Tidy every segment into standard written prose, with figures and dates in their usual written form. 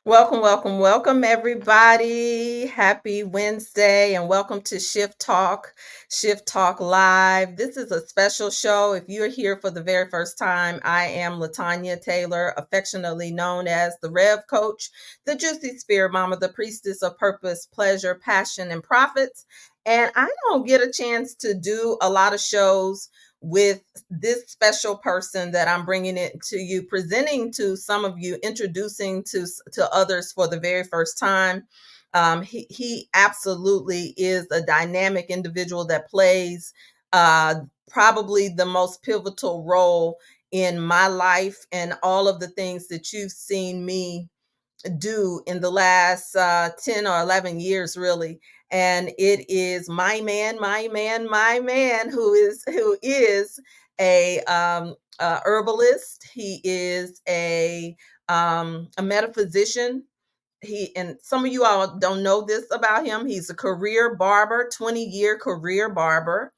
Welcome, welcome, welcome, everybody. Happy Wednesday, and welcome to Shift Talk Live. This is a special show. If you're here for the very first time, I am Latanya Taylor, affectionately known as the Rev Coach, the Juicy Spirit Mama, the Priestess of Purpose, Pleasure, Passion, and Profits. And I don't get a chance to do a lot of shows with this special person that I'm bringing it to you, presenting to some of you, introducing to others for the very first time. He absolutely is a dynamic individual that plays probably the most pivotal role in my life and all of the things that you've seen me do in the last 10 or 11 years, really. And it is my man who is a herbalist. He is a metaphysician. And some of you all don't know this about him. He's a career barber, 20-year career barber,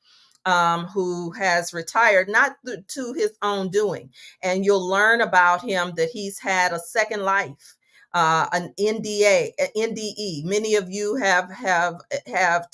who has retired, not to his own doing. And you'll learn about him that he's had a second life, an NDE. Many of you have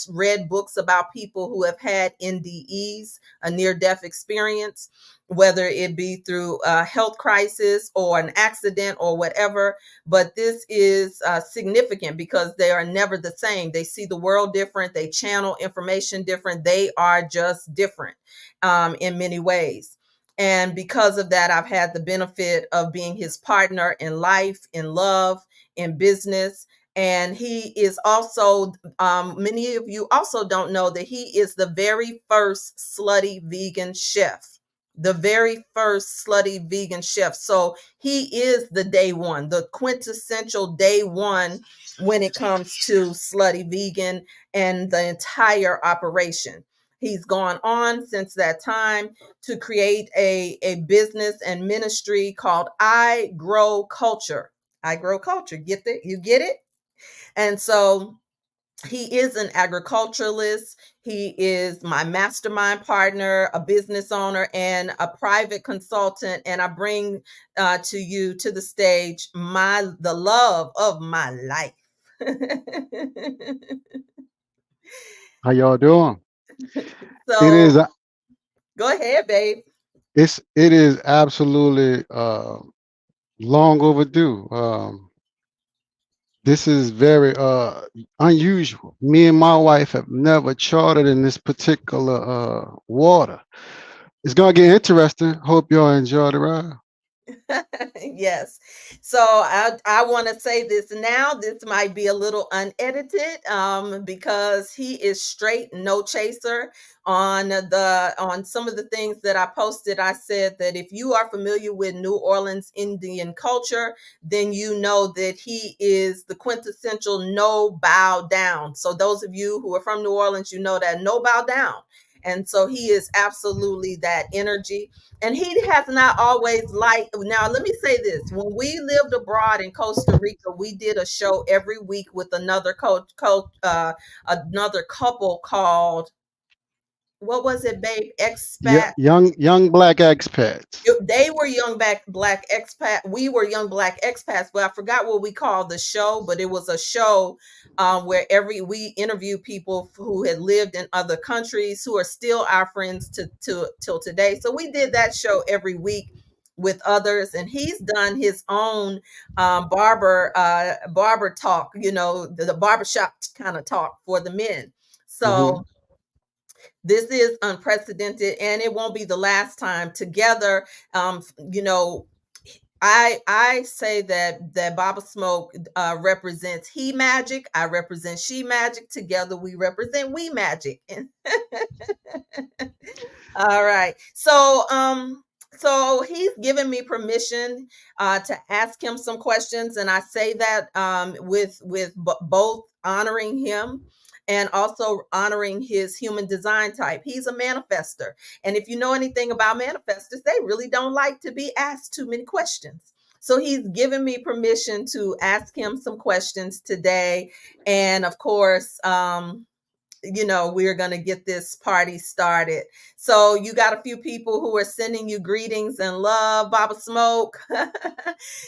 read books about people who have had NDEs, a near-death experience, whether it be through a health crisis or an accident or whatever. But this is significant because they are never the same. They see the world different. They channel information different. They are just different in many ways. And because of that, I've had the benefit of being his partner in life, in love, in business. And he is also, many of you also don't know that he is the very first slutty vegan chef. The very first slutty vegan chef. So he is the day one, the quintessential day one when it comes to slutty vegan and the entire operation. He's gone on since that time to create a business and ministry called I Grow Culture. I Grow Culture. Get it? You get it? And so he is an agriculturalist. He is my mastermind partner, a business owner, and a private consultant. And I bring to you to the stage the love of my life. How y'all doing? It is So go ahead, babe. it is absolutely long overdue. This is very unusual. Me and my wife have never charted in this particular water. It's gonna get interesting. Hope y'all enjoy the ride. Yes. So I want to say this now. This might be a little unedited because he is straight, no chaser. On some of the things that I posted, I said that if you are familiar with New Orleans Indian culture, then you know that he is the quintessential no bow down. So those of you who are from New Orleans, you know that no bow down. And so he is absolutely that energy. And he has not always liked. Now let me say this: when we lived abroad in Costa Rica, we did a show every week with another couple called, what was it, babe? Yeah, Expat. young black expats. They were young black expat. We were young black expats, but I forgot what we called the show. But it was a show where we interview people who had lived in other countries who are still our friends to till today. So we did that show every week with others, and he's done his own barber talk. You know, the barbershop kind of talk for the men. Hmm. So this is unprecedented, and it won't be the last time together. You know, I say that Baba Smoke represents he magic. I represent she magic. Together we represent we magic. All right. So he's given me permission to ask him some questions, and I say that with both honoring him and also honoring his human design type. He's a manifester, and if you know anything about manifestors, they really don't like to be asked too many questions. So he's given me permission to ask him some questions today, and of course, we're going to get this party started. So you got a few people who are sending you greetings and love, Baba Smoke.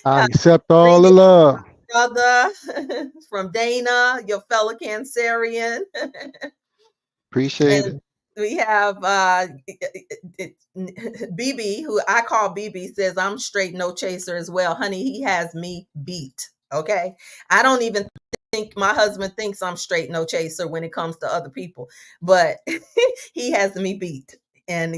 I accept all the Greetings. love. brother from Dana, your fellow Cancerian. Appreciate And it. we have BB, who I call BB, says I'm straight no chaser as well. Honey, he has me beat. Okay. I don't even think my husband thinks I'm straight no chaser when it comes to other people, but he has me beat. And,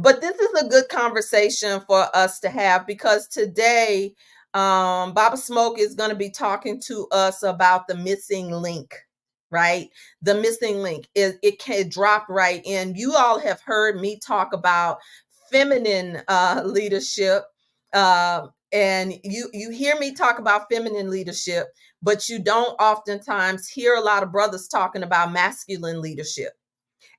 but this is a good conversation for us to have because today, Baba Smoke is going to be talking to us about the missing link, right? The missing link is it can drop right in. You all have heard me talk about feminine leadership, and you hear me talk about feminine leadership, but you don't oftentimes hear a lot of brothers talking about masculine leadership.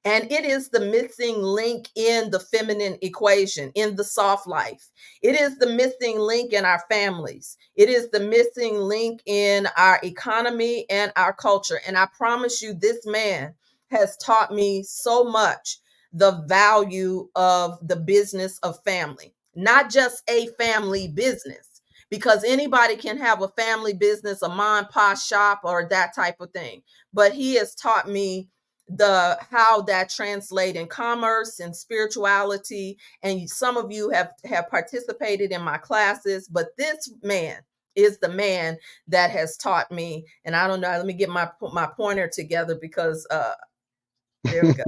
And it is the missing link in the feminine equation, in the soft life. It is the missing link in our families. It is the missing link in our economy and our culture. And I promise you, this man has taught me so much the value of the business of family, not just a family business, because anybody can have a family business, a mom and pop shop, or that type of thing. But he has taught me the how that translate in commerce and spirituality, and some of you have participated in my classes, but this man is the man that has taught me. And I don't know, let me get my pointer together because there we go.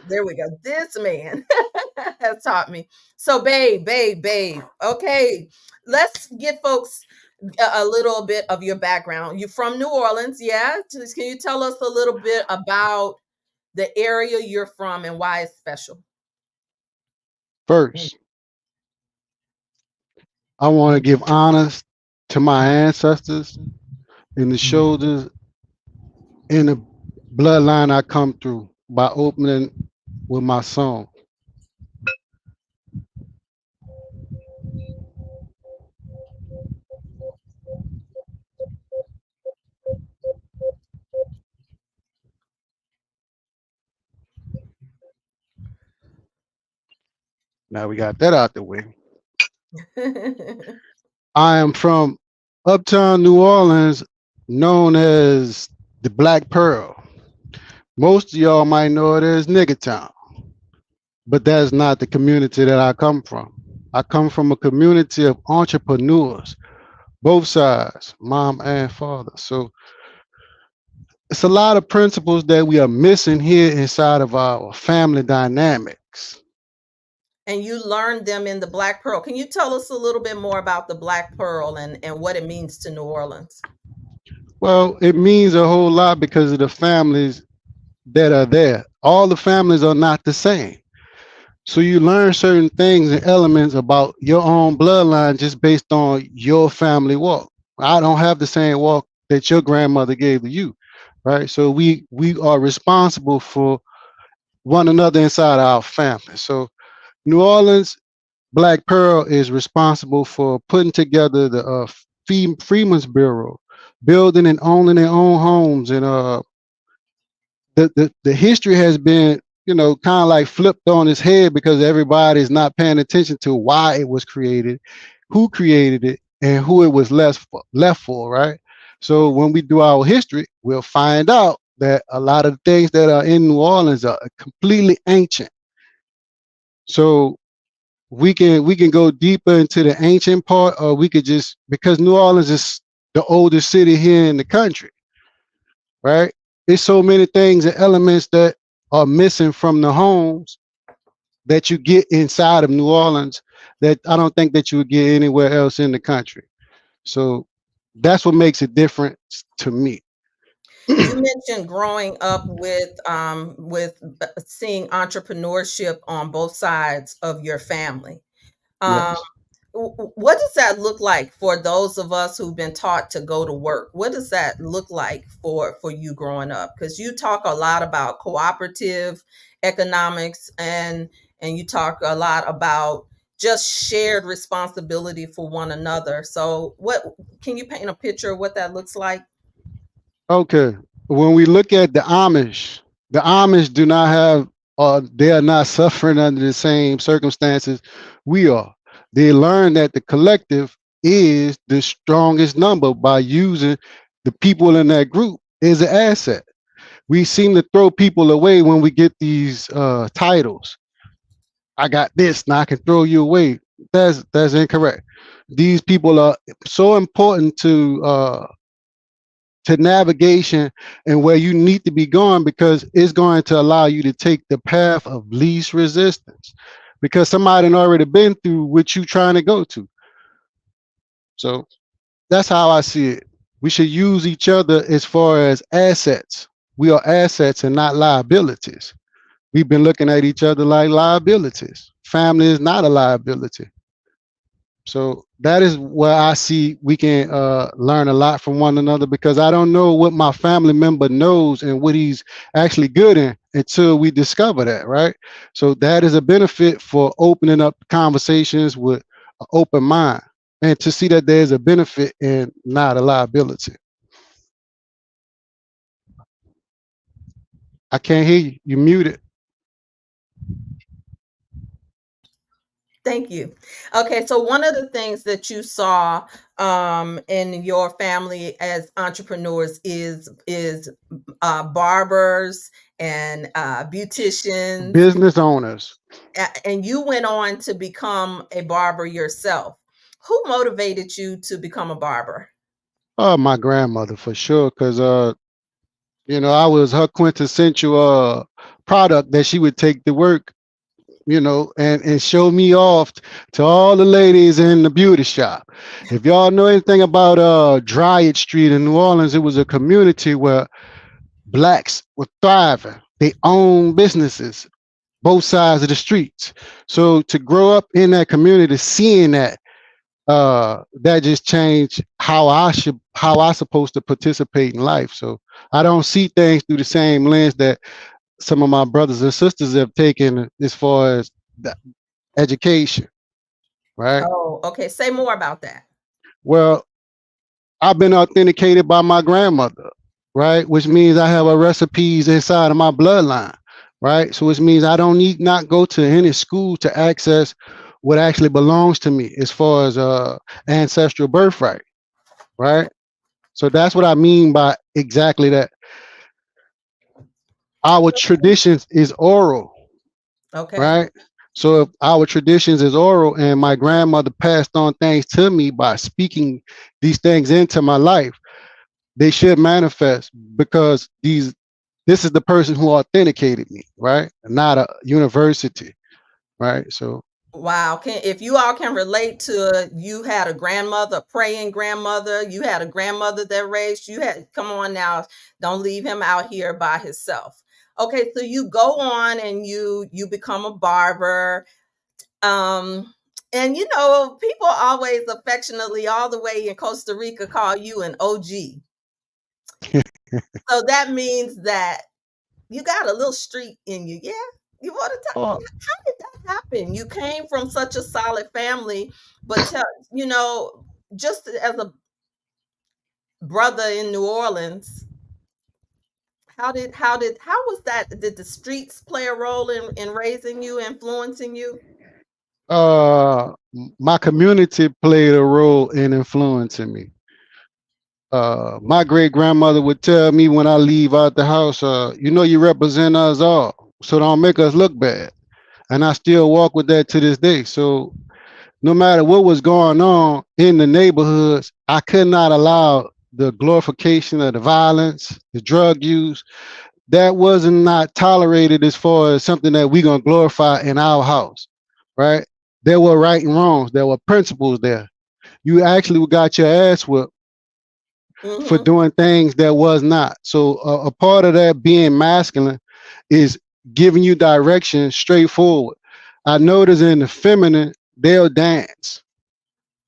There we go. This man has taught me. So babe, okay, let's get folks a little bit of your background. You're from New Orleans, yeah? Just, can you tell us a little bit about the area you're from and why it's special? First, I want to give honors to my ancestors and the shoulders in the bloodline I come through by opening with my song. Now we got that out the way. I am from uptown New Orleans, known as the Black Pearl. Most of y'all might know it as Nigga Town, but that's not the community that I come from. I come from a community of entrepreneurs, both sides, mom and father. So it's a lot of principles that we are missing here inside of our family dynamics. And you learned them in the Black Pearl. Can you tell us a little bit more about the Black Pearl and what it means to New Orleans? Well, it means a whole lot because of the families that are there. All the families are not the same. So you learn certain things and elements about your own bloodline just based on your family walk. I don't have the same walk that your grandmother gave to you, right? So we are responsible for one another inside our family. So New Orleans Black Pearl is responsible for putting together the Freedmen's Bureau, building and owning their own homes, and the history has been, kind of like flipped on its head because everybody is not paying attention to why it was created, who created it, and who it was left for, right? So when we do our history, we'll find out that a lot of the things that are in New Orleans are completely ancient. So we can go deeper into the ancient part, or we could just, because New Orleans is the oldest city here in the country, right? There's so many things and elements that are missing from the homes that you get inside of New Orleans that I don't think that you would get anywhere else in the country. So that's what makes it different to me. You mentioned growing up with seeing entrepreneurship on both sides of your family. Um, Yes. what does that look like for those of us who've been taught to go to work? What does that look like for you growing up? Because you talk a lot about cooperative economics, and you talk a lot about just shared responsibility for one another. So what can you paint a picture of what that looks like? Okay. When we look at the Amish do not have, they are not suffering under the same circumstances we are. They learn that the collective is the strongest number by using the people in that group as an asset. We seem to throw people away when we get these titles. I got this, now I can throw you away. That's incorrect. These people are so important to navigation and where you need to be going, because it's going to allow you to take the path of least resistance, because somebody had already been through what you trying to go to. So that's how I see it. We should use each other as far as assets. We are assets and not liabilities. We've been looking at each other like liabilities. Family is not a liability. So that is where I see we can learn a lot from one another, because I don't know what my family member knows and what he's actually good in until we discover that, right? So that is a benefit for opening up conversations with an open mind, and to see that there's a benefit and not a liability. I can't hear you. You muted. Thank you. Okay, so one of the things that you saw in your family as entrepreneurs is barbers and beauticians, Business owners. and you went on to become a barber yourself. Who motivated you to become a barber? Oh, my grandmother for sure, because I was her quintessential product that she would take to work, and show me off to all the ladies in the beauty shop. If y'all know anything about Dryad Street in New Orleans, it was a community where blacks were thriving. They owned businesses both sides of the streets. So to grow up in that community, seeing that just changed how I supposed to participate in life. So I don't see things through the same lens that some of my brothers and sisters have taken as far as the education, right? Oh, okay. Say more about that. Well, I've been authenticated by my grandmother, right? Which means I have her recipes inside of my bloodline, right? So which means I don't need not go to any school to access what actually belongs to me as far as ancestral birthright, right? So that's what I mean by exactly that. Our traditions is oral, Okay. right? So if our traditions is oral and my grandmother passed on things to me by speaking these things into my life, they should manifest, because this is the person who authenticated me, right? Not a university, right? So Wow. If you all can relate to, you had a grandmother, a praying grandmother, you had a grandmother that raised you, had, come on now, don't leave him out here by himself. Okay, so you go on and you become a barber. Um and people always affectionately all the way in Costa Rica call you an OG. So that means that you got a little street in you. Yeah. You want to talk? oh, How did that happen? You came from such a solid family, but you know, just as a brother in New Orleans, how was that? Did the streets play a role in raising you, influencing you? uh, my community played a role in influencing me. My great grandmother would tell me when I leave out the house, you represent us all, so don't make us look bad. And I still walk with that to this day. So no matter what was going on in the neighborhoods, I could not allow the glorification of the violence, the drug use. That wasn't not tolerated as far as something that we gonna glorify in our house, right? There were right and wrongs. There were principles there. You actually got your ass whipped for Mm-hmm. doing things that was not. So a part of that being masculine is giving you direction straightforward. I notice in the feminine, they'll dance,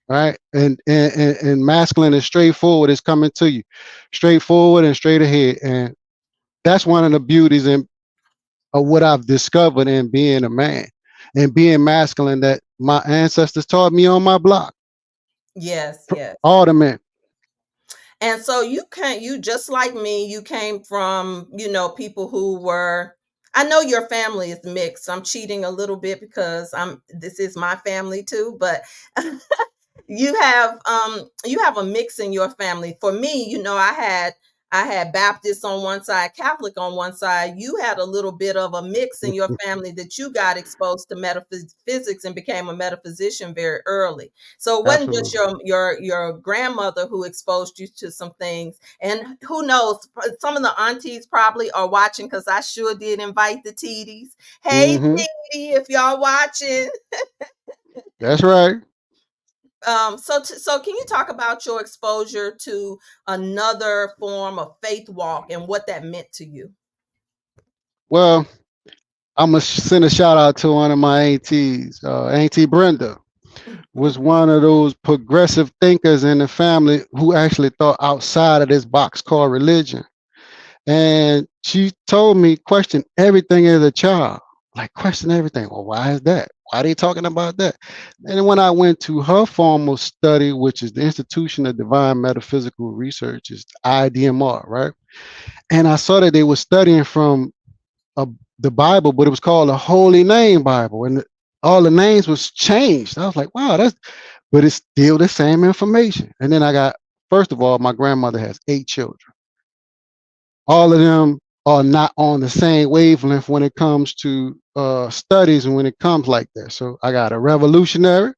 right? And masculine is straightforward, is coming to you, straightforward and straight ahead. And that's one of the beauties of what I've discovered in being a man and being masculine that my ancestors taught me on my block. Yes, yes. All the men. And so you just like me, you came from, people who were, I know your family is mixed. I'm cheating a little bit because this is my family too, but You have a mix in your family. For me, I had Baptist on one side, Catholic on one side. You had a little bit of a mix in your family that you got exposed to metaphysics and became a metaphysician very early. So it wasn't just Absolutely. your grandmother who exposed you to some things. And who knows, some of the aunties probably are watching because I sure did invite the TDs. Hey Hmm. TD, if y'all watching. That's right. So can you talk about your exposure to another form of faith walk and what that meant to you? Well, I'm gonna send a shout out to one of my aunties. Auntie Brenda was one of those progressive thinkers in the family who actually thought outside of this box called religion. And she told me question everything as a child, like question everything. Well, why is that? Why are they talking about that? And when I went to her formal study, which is the Institution of Divine Metaphysical Research, is IDMR, right? And I saw that they were studying from a, the Bible, but it was called the Holy Name Bible, and all the names was changed. I was like, wow, but it's still the same information. And then I got, first of all, my grandmother has 8 children. All of them are not on the same wavelength when it comes to studies and when it comes like that. So I got a revolutionary,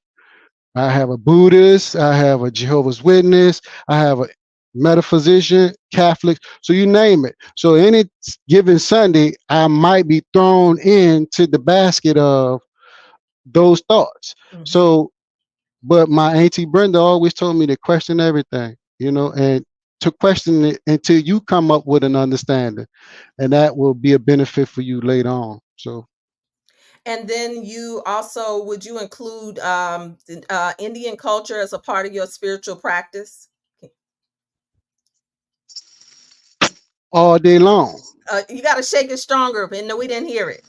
I have a Buddhist, I have a Jehovah's Witness, I have a metaphysician, Catholic, so you name it. So any given Sunday, I might be thrown into the basket of those thoughts. Mhm. So, but my auntie Brenda always told me to question everything, and to question it until you come up with an understanding, and that will be a benefit for you later on. So, And then would you include Indian culture as a part of your spiritual practice? all day long, You got to shake it stronger, and no, we didn't hear it.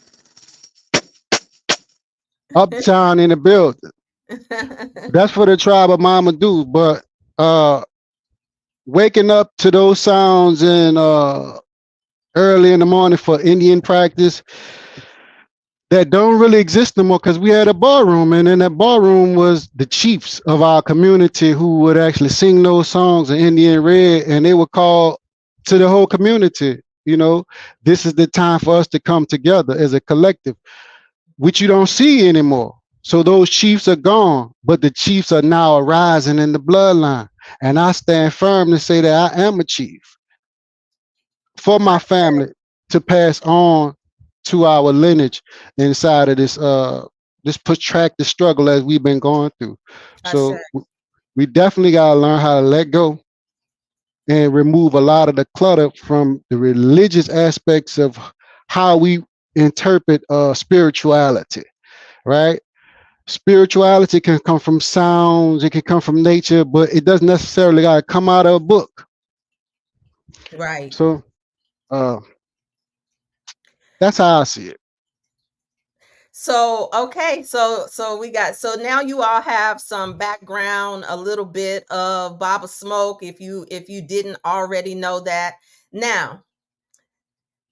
uptown in the building. That's what a tribe of mama do. But uh, waking up to those sounds and early in the morning for Indian practice that don't really exist no more because we had a ballroom, and in that ballroom was the chiefs of our community who would actually sing those songs in Indian Red, and they would call to the whole community. This is the time for us to come together as a collective, which you don't see anymore. So those chiefs are gone, but the chiefs are now arising in the bloodline. And I stand firm to say that I am a chief for my family to pass on to our lineage inside of this protracted struggle as we've been going through. I said, So we definitely gotta learn how to let go and remove a lot of the clutter from the religious aspects of how we interpret spirituality, right? Spirituality can come from sounds, it can come from nature, but it doesn't necessarily gotta come out of a book. right. So uh, that's how I see it. So okay, so now you all have some background, a little bit of Baba Smoke, if you didn't already know that. Now,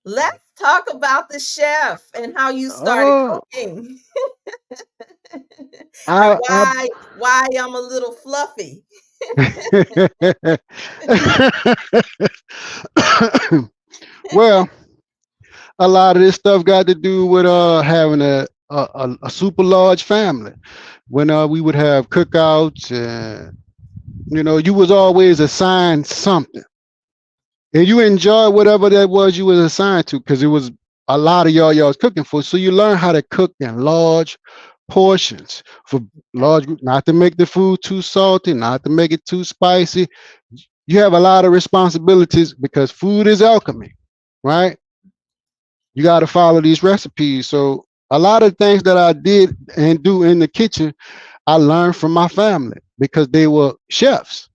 let's talk about the chef and how you started Oh, cooking and I why I'm a little fluffy. well, a lot of this stuff got to do with having a super large family. When we would have cookouts, and you was always assigned something, and you enjoy whatever that was you was assigned to, because it was a lot of y'all was cooking for. So you learn how to cook in large portions for large group, not to make the food too salty, not to make it too spicy. You have a lot of responsibilities because food is alchemy, right? You got to follow these recipes. So a lot of things that I did and do in the kitchen, I learned from my family because they were chefs,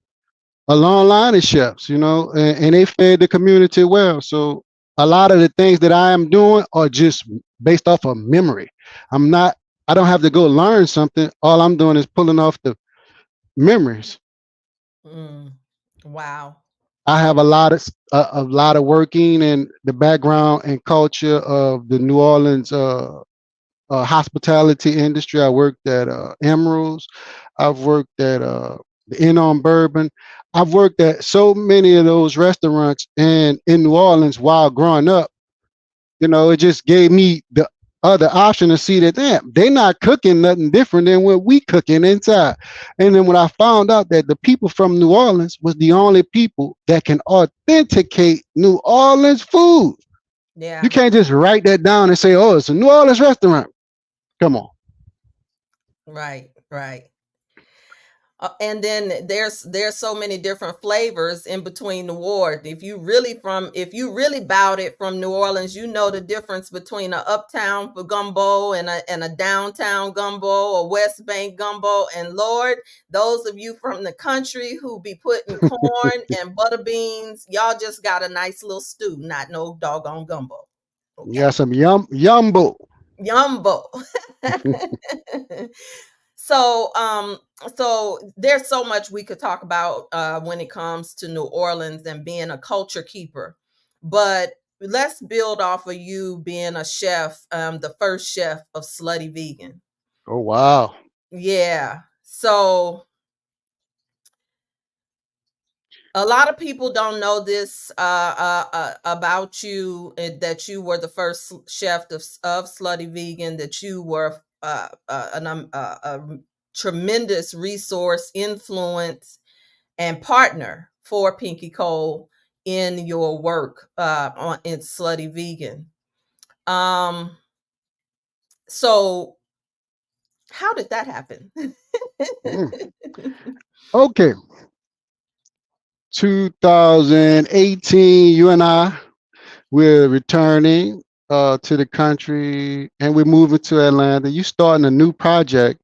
a long line of chefs, and they fed the community well. So a lot of the things that I am doing are just based off of memory. I'm not, I don't have to go learn something. All I'm doing is pulling off the memories. Mm, wow. I have a lot of working in the background and culture of the New Orleans hospitality industry. I worked at Emeralds. I've worked at the Inn on Bourbon. I've worked at so many of those restaurants and in New Orleans while growing up. You know, it just gave me the other option to see that damn, they're not cooking nothing different than what we cooking inside. And then when I found out that the people from New Orleans was the only people that can authenticate New Orleans food. You Yeah. can't just write that down and say, "Oh, it's a New Orleans restaurant." Come on. Right. Right. And then there's so many different flavors in between the ward. If you really bowed it from New Orleans, you know the difference between a uptown gumbo and a downtown gumbo, a West Bank gumbo. And Lord, those of you from the country who be putting corn and butter beans, y'all just got a nice little stew, not no doggone gumbo. You got Okay. some yumbo. Yumbo. So, so there's so much we could talk about when it comes to New Orleans and being a culture keeper. But let's build off of you being a chef, the first chef of Slutty Vegan. Oh wow. Yeah. So a lot of people don't know this about you, that you were the first chef of Slutty Vegan, that you were a tremendous resource, influence, and partner for Pinky Cole in your work in Slutty Vegan. Um, so how did that happen? Mm. Okay. 2018, you and I, we're returning to the country and we're moving to Atlanta. You starting a new project.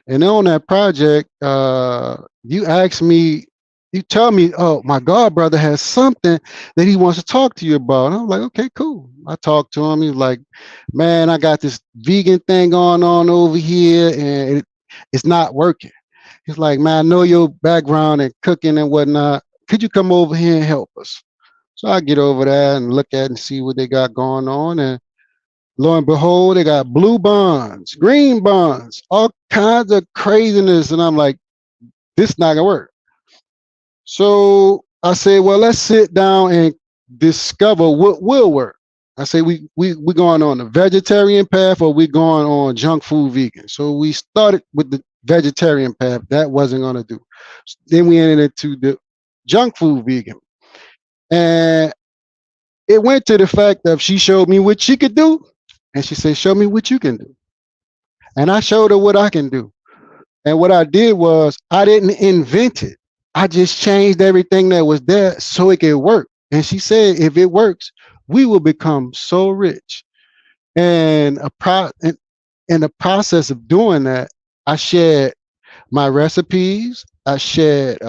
And on that project, you ask me, you tell me, oh, my god brother has something that he wants to talk to you about. And I'm like, okay, cool. I talked to him. He's like, man, I got this vegan thing going on over here and it's not working. He's like, man, I know your background in cooking and whatnot. Could you come over here and help us? So I get over there and look at and see what they got going on. And lo and behold, they got blue buns, green buns, all kinds of craziness. And I'm like, this not gonna work. So I said, well, let's sit down and discover what will work. I say we going on the vegetarian path or we going on junk food vegan. So we started with the vegetarian path. That wasn't gonna do. Then we ended into the junk food vegan. And it went to the fact of she showed me what she could do. And she said, show me what you can do. And I showed her what I can do. And what I did was I didn't invent it. I just changed everything that was there so it could work. And she said, if it works, we will become so rich. And in the process of doing that, I shared my recipes. I shared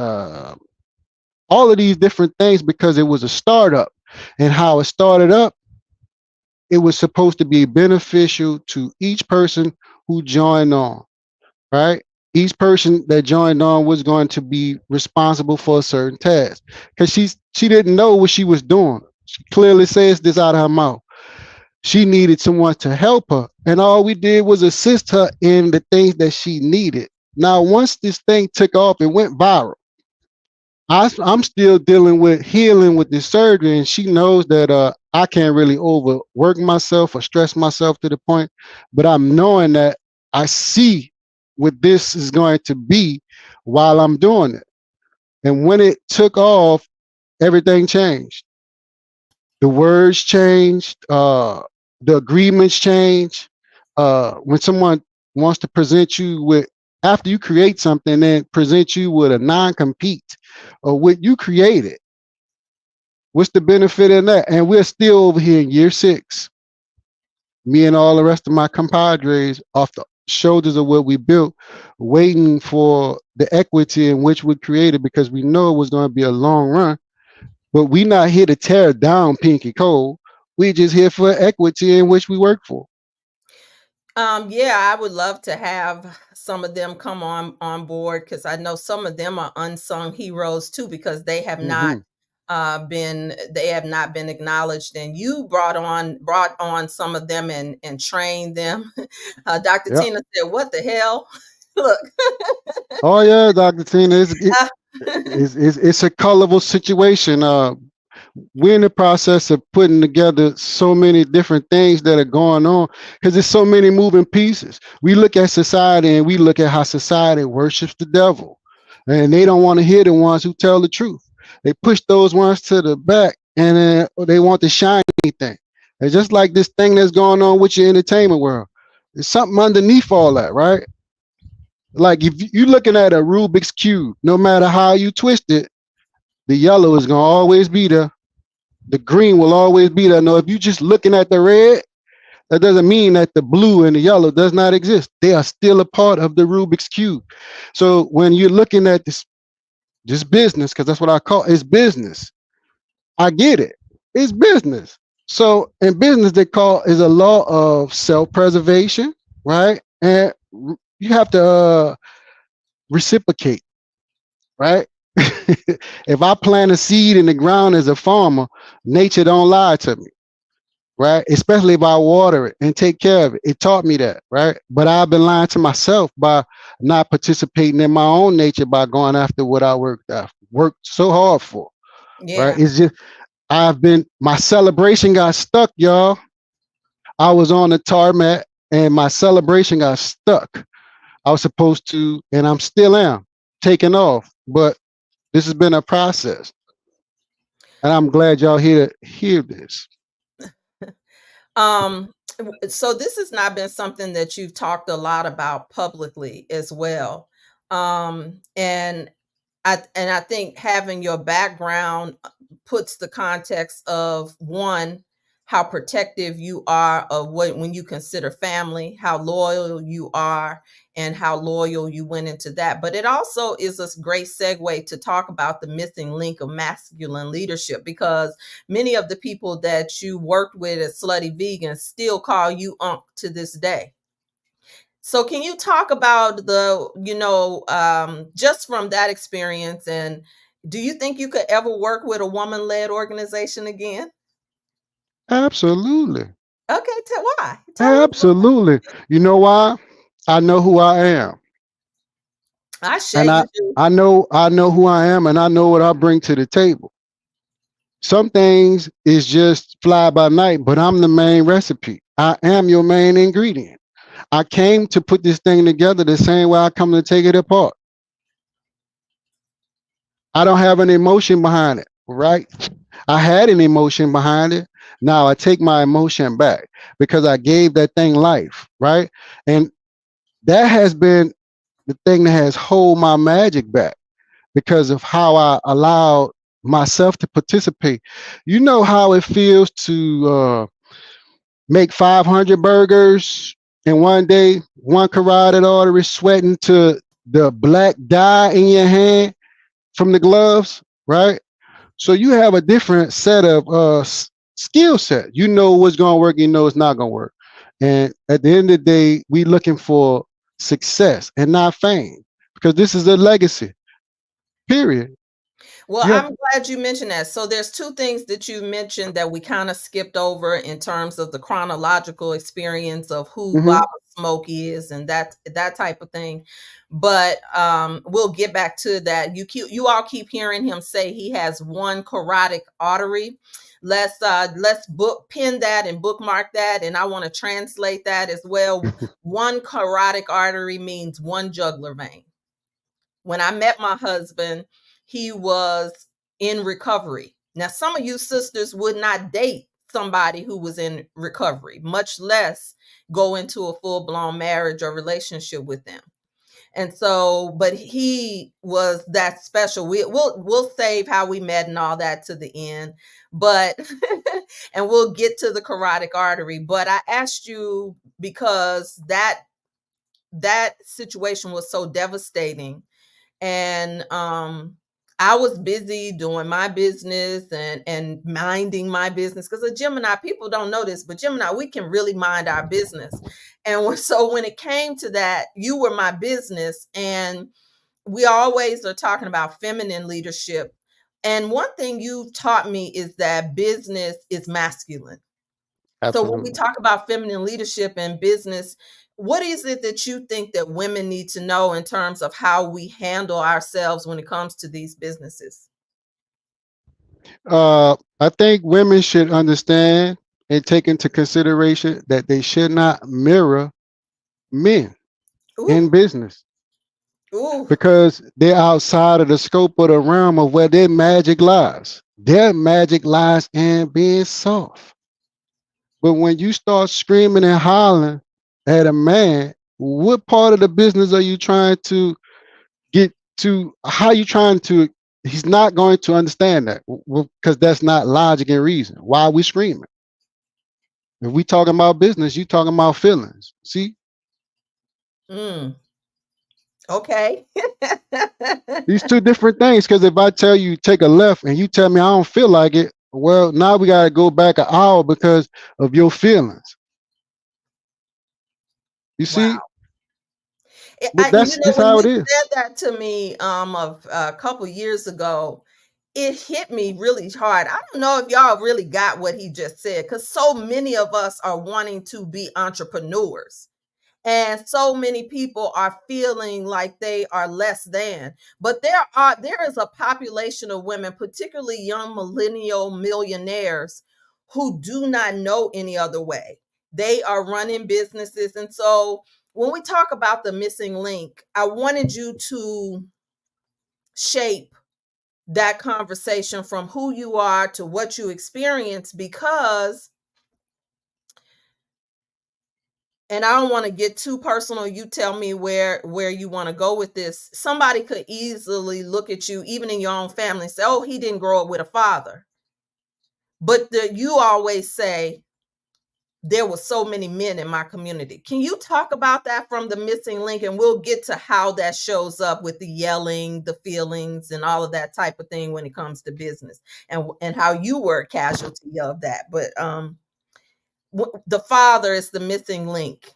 all of these different things because it was a startup. And how it started up, it was supposed to be beneficial to each person who joined on, right? Each person that joined on was going to be responsible for a certain task because she didn't know what she was doing. She clearly says this out of her mouth. She needed someone to help her, and all we did was assist her in the things that she needed. Now, once this thing took off, it went viral. I'm still dealing with healing with this surgery, and she knows that I can't really overwork myself or stress myself to the point, but I'm knowing that I see what this is going to be while I'm doing it. And when it took off, everything changed. The words changed, the agreements changed. When someone wants to present you with, after you create something, then present you with a non-compete or what you created, what's the benefit in that? And we're still over here in year 6. Me and all the rest of my compadres off the shoulders of what we built, waiting for the equity in which we created because we know it was going to be a long run. But we not here to tear down Pinky Cole. We just here for equity in which we work for. Yeah, I would love to have some of them come on board because I know some of them are unsung heroes too because they have not Hmm. they have not been acknowledged, and you brought on some of them and trained them. Dr. Yep. Tina said, "What the hell?" Look. Oh yeah, Dr. Tina, uh, it's a colorful situation. We're in the process of putting together so many different things that are going on because there's so many moving pieces. We look at society and we look at how society worships the devil, and they don't want to hear the ones who tell the truth. They push those ones to the back, and they want the shiny thing. It's just like this thing that's going on with your entertainment world. There's something underneath all that, right? Like if you're looking at a Rubik's cube, no matter how you twist it, the yellow is gonna always be there. The green will always be there. No, if you're just looking at the red, that doesn't mean that the blue and the yellow does not exist. They are still a part of the Rubik's cube. So when you're looking at this business, because that's what I call it's business. I get it. It's business. So in business, they call is a law of self-preservation, right? And you have to reciprocate, right? If I plant a seed in the ground as a farmer, nature don't lie to me, right? Especially if I water it and take care of it. It taught me that, right? But I've been lying to myself by not participating in my own nature by going after what I worked so hard for, right? yeah. It's just my celebration got stuck, y'all. I was on the tarmac and my celebration got stuck. I was supposed to, and I'm still am taking off, but this has been a process, and I'm glad y'all hear this. Um, so this has not been something that you've talked a lot about publicly as well. And I think having your background puts the context of one, how protective you are of what when you consider family, how loyal you are, and how loyal you went into that. But it also is a great segue to talk about the missing link of masculine leadership, because many of the people that you worked with as Slutty Vegans still call you Unc to this day. So can you talk about just from that experience, and do you think you could ever work with a woman-led organization again? Absolutely. Okay, why? Tell us why. Absolutely. You know why? I know who I am. I share And you do. I know who I am and I know what I bring to the table. Some things is just fly by night, but I'm the main recipe. I am your main ingredient. I came to put this thing together the same way I come to take it apart. I don't have an emotion behind it, right? I had an emotion behind it. Now I take my emotion back because I gave that thing life, right? And that has been the thing that has hold my magic back because of how I allowed myself to participate. You know how it feels to make 500 burgers in one day, one carotid artery sweating to the black dye in your hand from the gloves, right? So you have a different set of skill set. You know what's going to work, you know it's not going to work. And at the end of the day, we looking for success and not fame because this is a legacy. Period. Well, You have I'm glad you mentioned that. So there's two things that you mentioned that we kind of skipped over in terms of the chronological experience of who mhm. Baba Smoke is and that type of thing. But we'll get back to that. You all keep hearing him say he has one carotid artery. Let's book pin that and bookmark that, and I want to translate that as well. One carotid artery means one jugular vein. When I met my husband, he was in recovery. Now, some of you sisters would not date somebody who was in recovery, much less go into a full blown marriage or relationship with them. And so, but he was that special. We'll save how we met and all that to the end, but and we'll get to the carotid artery. But I asked you because that situation was so devastating, and I was busy doing my business and minding my business, because a Gemini, people don't know this, but Gemini, we can really mind our business. And so when it came to that, you were my business, and we always are talking about feminine leadership. And one thing you've taught me is that business is masculine. So when we Absolutely. talk about feminine leadership and business, what is it that you think that women need to know in terms of how we handle ourselves when it comes to these businesses? I think women should understand and take into consideration that they should not mirror men Ooh, in business ooh, because they're outside of the scope of the realm of where their magic lies. Their magic lies in being soft. But when you start screaming and hollering at a man, what part of the business are you trying to get to? How you trying to? He's not going to understand that because that's not logic and reason. Why are we screaming? If we talking about business, you talking about feelings. See, mm, okay. these two different things. Because if I tell you take a left and you tell me I don't feel like it, well, now we got to go back an hour because of your feelings. You see, Wow. but You that's know, just when how you it is. said that to me of a couple years ago, it hit me really hard. I don't know if y'all really got what he just said, because so many of us are wanting to be entrepreneurs. And so many people are feeling like they are less than. But there is a population of women, particularly young millennial millionaires, who do not know any other way. They are running businesses. And so when we talk about the missing link, I wanted you to shape that conversation from who you are to what you experience, because, and I don't want to get too personal, you tell me where you want to go with this. Somebody could easily look at you, even in your own family, and say, oh, he didn't grow up with a father. But you always say, there were so many men in my community. Can you talk about that from the missing link? And we'll get to how that shows up with the yelling, the feelings, and all of that type of thing when it comes to business, and how you were a casualty of that. But the father is the missing link.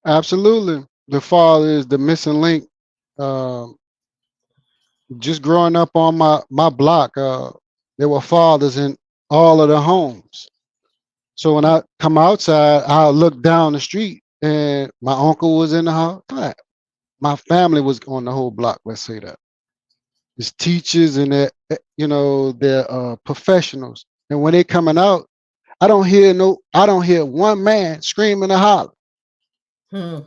Absolutely, the father is the missing link. Um, just growing up on my block, there were fathers in all of the homes. So when I come outside, I'll look down the street, and my uncle was in the house. My family was on the whole block. Let's say that it's teachers and they're professionals. And when they coming out, I don't hear one man screaming and hollering. Hmm.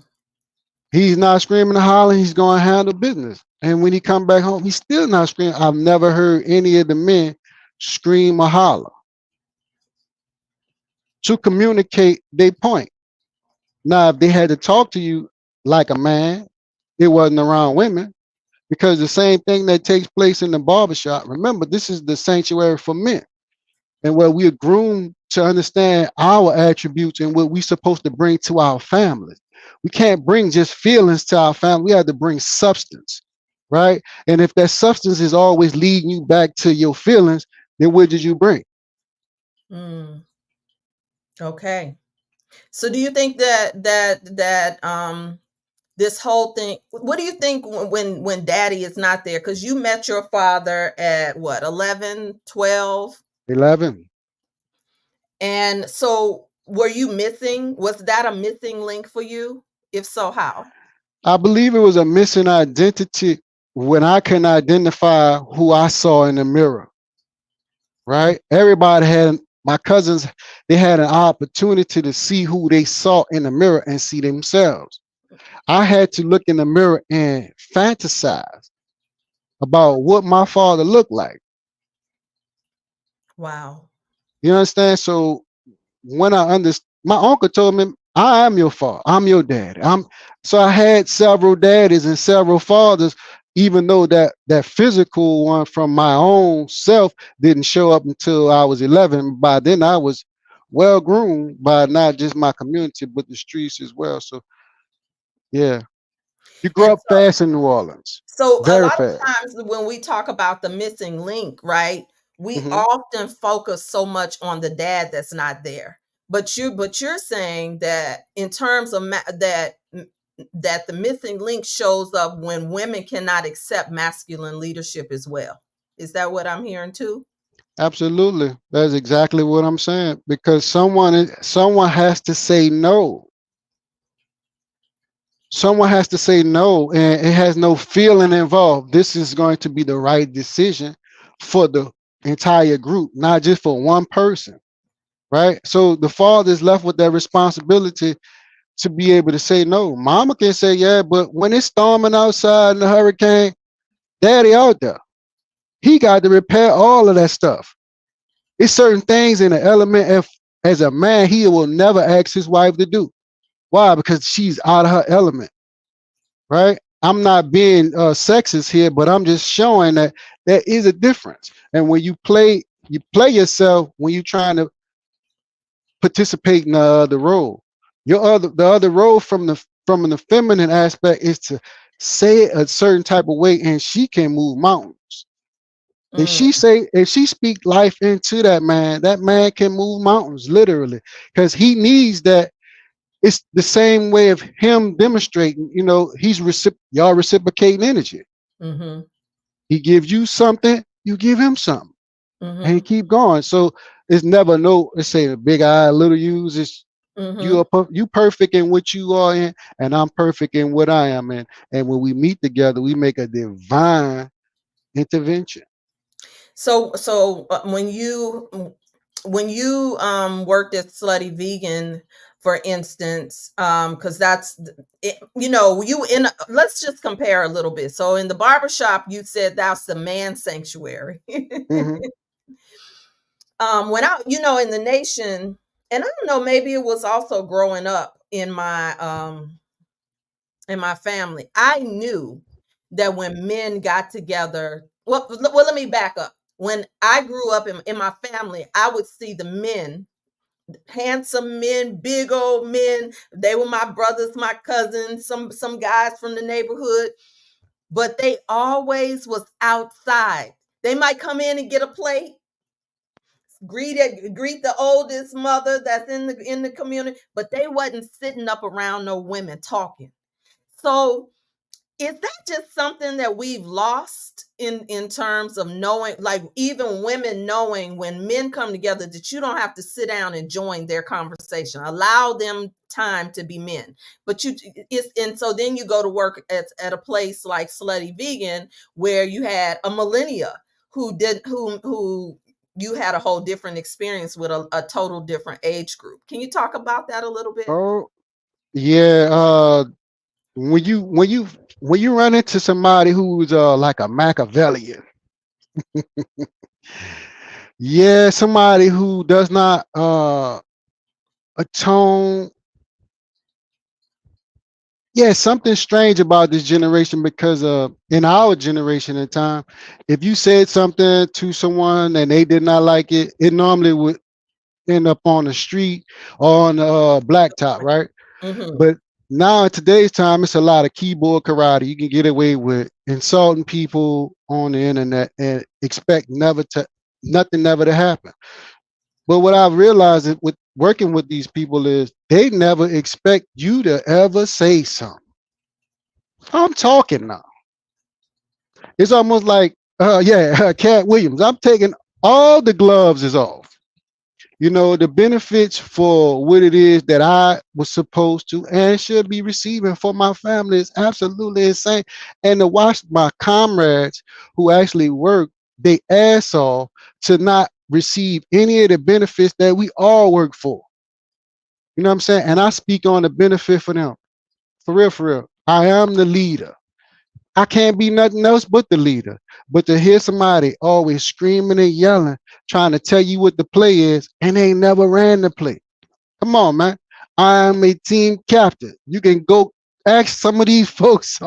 He's not screaming and hollering. He's going to handle business. And when he come back home, he's still not screaming. I've never heard any of the men scream or holler to communicate their point. Now, if they had to talk to you like a man, it wasn't around women because the same thing that takes place in the barbershop. Remember, this is the sanctuary for men, and where we are groomed to understand our attributes and what we're supposed to bring to our families. We can't bring just feelings to our family. We have to bring substance, right? And if that substance is always leading you back to your feelings, then what did you bring? Hmm. Okay. So do you think that this whole thing, what do you think when daddy is not there? Because you met your father at what, 11, 12? 11. And so were you missing? Was that a missing link for you? If so, how? I believe it was a missing identity when I couldn't identify who I saw in the mirror, right? Everybody had, my cousins, they had an opportunity to see who they saw in the mirror and see themselves. I had to look in the mirror and fantasize about what my father looked like. Wow. You understand? So when I understood, my uncle told me, I am your father. I'm your dad. So I had several daddies and several fathers, even though that physical one from my own self didn't show up until I was 11. By then I was well groomed by not just my community, but the streets as well. So yeah, you And grow up fast in New Orleans, so a very lot of fast. times when we talk about the missing link, right? We Hmm. often focus so much on the dad that's not there. But you're saying that in terms of that the missing link shows up when women cannot accept masculine leadership as well. Is that what I'm hearing too? Absolutely. That's exactly what I'm saying. Because someone has to say no. Someone has to say no, and it has no feeling involved. This is going to be the right decision for the entire group, not just for one person, right? So the father is left with that responsibility to be able to say no. Mama can say yeah, but when it's storming outside in the hurricane, daddy out there. He got to repair all of that stuff. It's certain things in the element. If as a man, he will never ask his wife to do. Why? Because she's out of her element, right? I'm not being sexist here, but I'm just showing that there is a difference. And when you play yourself when you're trying to participate in the other role. The other role from the feminine aspect is to say it a certain type of way, and she can move mountains. Mm, If she speak life into that man can move mountains literally, because he needs that. It's the same way of him demonstrating. Y'all reciprocating energy. mm-hmm, He gives you something, you give him something, and he mm-hmm, keep going. So it's never no. Let's say the big I, little U's. It's mm-hmm. you perfect in what you are in, and I'm perfect in what I am in. And when we meet together, we make a divine intervention. So when you worked at Slutty Vegan, for instance, because that's it, you in let's just compare a little bit. So in the barbershop, you said that's the man sanctuary. Hmm. When I, in the nation, and I don't know, maybe it was also growing up in my family, I knew that when men got together, well, let me back up. When I grew up in my family, I would see the men, handsome men, big old men. They were my brothers, my cousins, some guys from the neighborhood, but they always was outside. They might come in and get a plate, greet the oldest mother that's in the community, but they wasn't sitting up around no women talking. So is that just something that we've lost in terms of knowing, like even women knowing when men come together that you don't have to sit down and join their conversation, allow them time to be men, but it's, and so then you go to work at a place like Slutty Vegan, where you had a millennia who you had a whole different experience with a total different age group. Can you talk about that a little bit? Oh yeah. When you run into somebody who's like a Machiavellian, yeah, somebody who does not atone. Yeah, something strange about this generation because in our generation at time, if you said something to someone and they did not like it, it normally would end up on the street or on the blacktop, right? Mm-hmm. But now in today's time, it's a lot of keyboard karate. You can get away with insulting people on the internet and expect nothing never to happen. But what I've realized with working with these people is they never expect you to ever say something. I'm talking now. It's almost like, yeah, Cat Williams. I'm taking all the gloves is off. The benefits for what it is that I was supposed to and should be receiving for my family is absolutely insane. And to watch my comrades who actually work they ass off to not receive any of the benefits that we all work for. You know what I'm saying? And I speak on the benefit for them. For real, for real. I am the leader. I can't be nothing else but the leader. But to hear somebody always screaming and yelling, trying to tell you what the play is, and they never ran the play. Come on, man. I am a team captain. You can go ask some of these folks.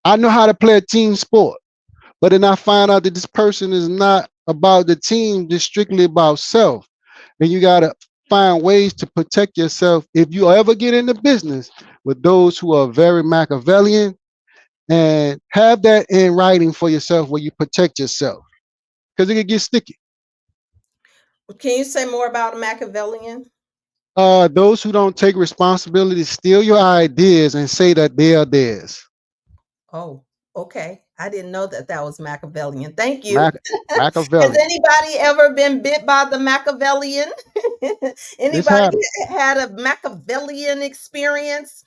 I know how to play a team sport, but then I find out that this person is not about the team, just strictly about self. And you gotta find ways to protect yourself if you ever get into business with those who are very Machiavellian, and have that in writing for yourself where you protect yourself because it can get sticky. Can you say more about a Machiavellian? Those who don't take responsibility steal your ideas and say that they are theirs. Oh, okay. I didn't know that that was Machiavellian. Thank you. Mac- Has Machiavellian. anybody ever been bit by the Machiavellian? It's Anybody happened. had a Machiavellian experience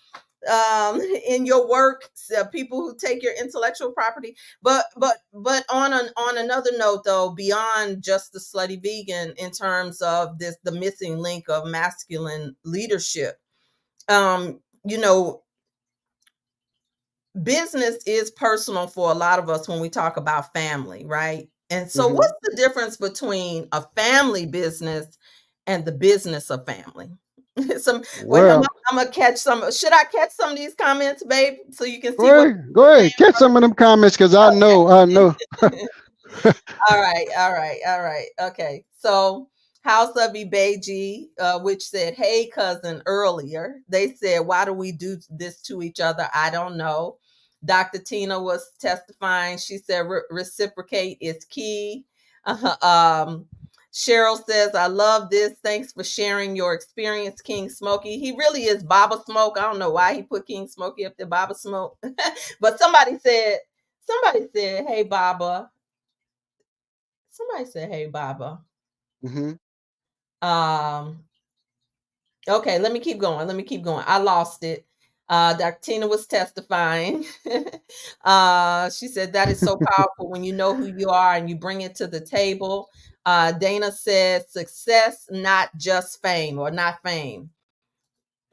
in your work? People who take your intellectual property. But on another note, though, beyond just the slutty vegan, in terms of the missing link of masculine leadership, you know, business is personal for a lot of us when we talk about family, right? And so, Hmm. what's the difference between a family business and the business of family? Some wait, Well, I'm gonna catch some. Should I catch some of these comments, babe, so you can go see what ahead, go ahead, catch some of them comments because I know. people are saying? All right, all right, all right. Okay. So House of Ibeji, which said, "Hey, cousin," earlier. They said, "Why do we do this to each other? I don't know." Dr. Tina was testifying. She said, "Reciprocate is key." Um, Cheryl says, "I love this. Thanks for sharing your experience, King Smokey." He really is Baba Smoke. I don't know why he put King Smokey up there, Baba Smoke. But somebody said, "Hey, Baba." Somebody said, "Hey, Baba." Hmm. Um, okay, let me keep going. Let me keep going. I lost it. Dr. Tina was testifying. She said that is so powerful when you know who you are and you bring it to the table. Dana said, "Success, not just fame, or not fame.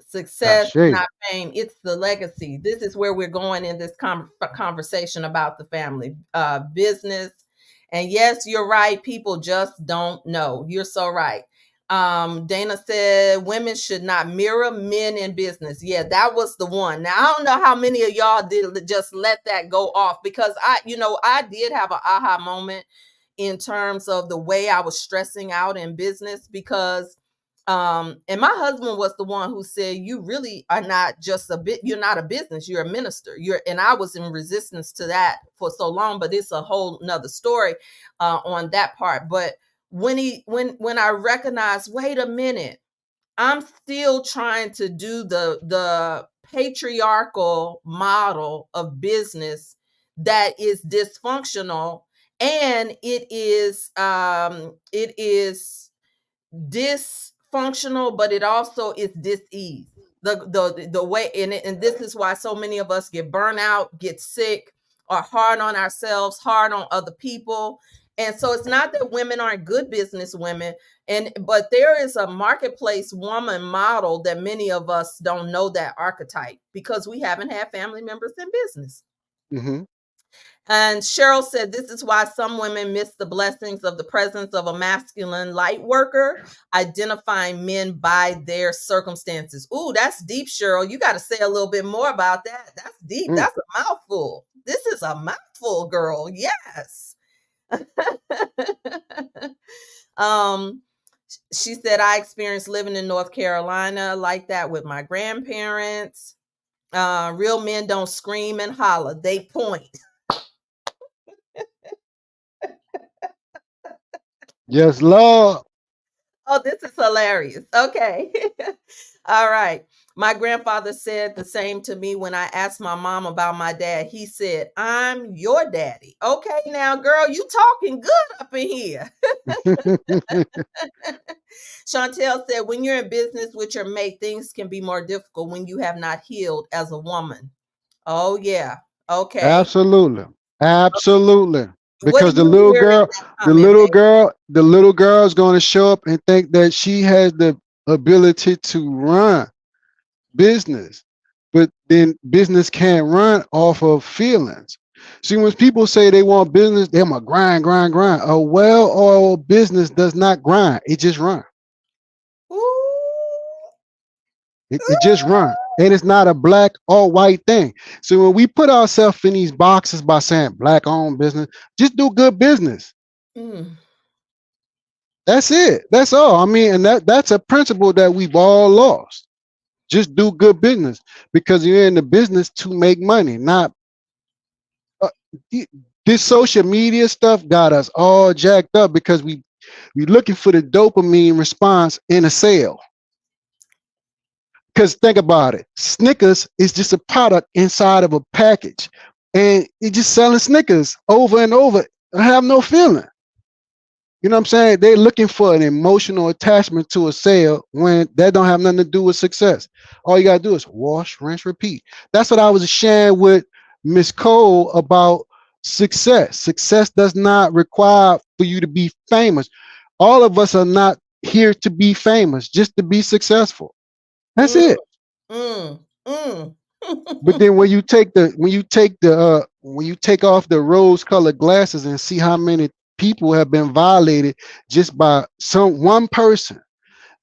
Success, Ashe. not fame. It's the legacy." This is where we're going in this conversation about the family business. And yes, you're right. People just don't know. You're so right. Dana said women should not mirror men in business. Yeah, that was the one. Now I don't know how many of y'all did just let that go off, because I did have an aha moment in terms of the way I was stressing out in business, because and my husband was the one who said, "You really are not just a bit, you're not a business, you're a minister." And I was in resistance to that for so long, but it's a whole nother story on that part. But when I recognized, wait a minute, I'm still trying to do the patriarchal model of business that is dysfunctional, and it is dysfunctional, but it also is dis-ease. The way, and this is why so many of us get burnout, get sick, are hard on ourselves, hard on other people. And so it's not that women aren't good business women, but there is a marketplace woman model that many of us don't know that archetype because we haven't had family members in business. Hmm. And Cheryl said, "This is why some women miss the blessings of the presence of a masculine light worker, identifying men by their circumstances." Ooh, that's deep, Cheryl. You got to say a little bit more about that. That's deep. Mm. That's a mouthful. This is a mouthful, girl. Yes. um, she said, "I experienced living in North Carolina like that with my grandparents. Real men don't scream and holler, they point." Yes, Lord. Oh, this is hilarious. Okay. All right. My grandfather said the same to me when I asked my mom about my dad. He said, "I'm your daddy." Okay, now, girl, you talking good up in here. Chantel said, "When you're in business with your mate, things can be more difficult when you have not healed as a woman." Oh, yeah. Okay. Absolutely. Absolutely. What do Because you hear in that comment, babe? the little girl is going to show up and think that she has the ability to run business, but then business can't run off of feelings. See, when people say they want business, they're going to grind, grind, grind. A well-oiled business does not grind. It just run. Ooh. It just run. And it's not a black or white thing. So when we put ourselves in these boxes by saying black owned business, just do good business. Mm. That's it. That's all. I mean, and that's a principle that we've all lost. Just do good business because you're in the business to make money, not uh, this social media stuff got us all jacked up because we looking for the dopamine response in a sale. Because think about it, Snickers is just a product inside of a package. and it just selling Snickers over and over. I have no feeling. You know what I'm saying? They're looking for an emotional attachment to a sale when that don't have nothing to do with success. All you gotta do is wash, rinse, repeat. That's what I was sharing with Miss Cole about success. Success does not require for you to be famous. All of us are not here to be famous, just to be successful. That's Mm, it. mm, mm. But then when you take off the rose colored glasses and see how many people have been violated just by some one person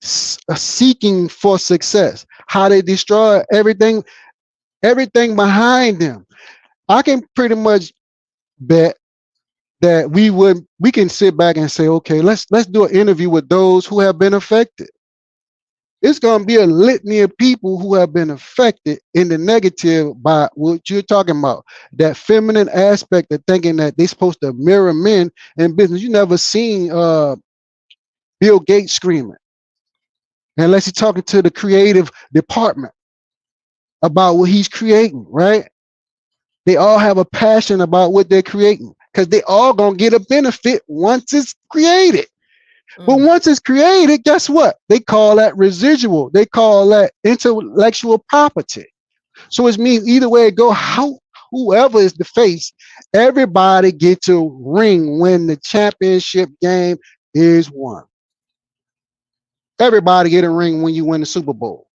seeking for success, how they destroy everything behind them. I can pretty much bet that we can sit back and say, okay, let's do an interview with those who have been affected. It's going to be a litany of people who have been affected in the negative by what you're talking about. That feminine aspect of thinking that they're supposed to mirror men in business. You never seen Bill Gates screaming unless you're talking to the creative department about what he's creating, right? They all have a passion about what they're creating because they all going to get a benefit once it's created. But Mm. once it's created, guess what? They call that residual. They call that intellectual property. So it means either way it go, whoever is the face, everybody gets a ring when the championship game is won. Everybody get a ring when you win the Super Bowl.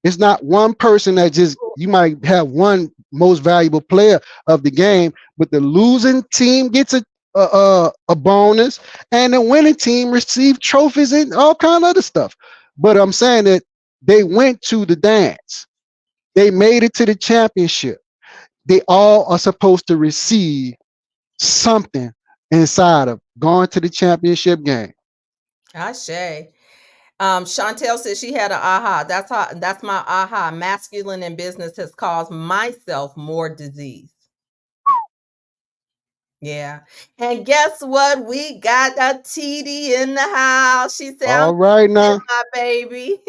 It's not one person that just you might have one most valuable player of the game, but the losing team gets a bonus, and the winning team receive trophies and all kind of other stuff. But I'm saying that they went to the dance. They made it to the championship. They all are supposed to receive something inside of going to the championship game. Ashe. Chantel says she had an aha. That's my aha. Masculine in business has caused myself more disease. Yeah. And guess what? We got a TD in the house. She said, I'm All right now. my baby.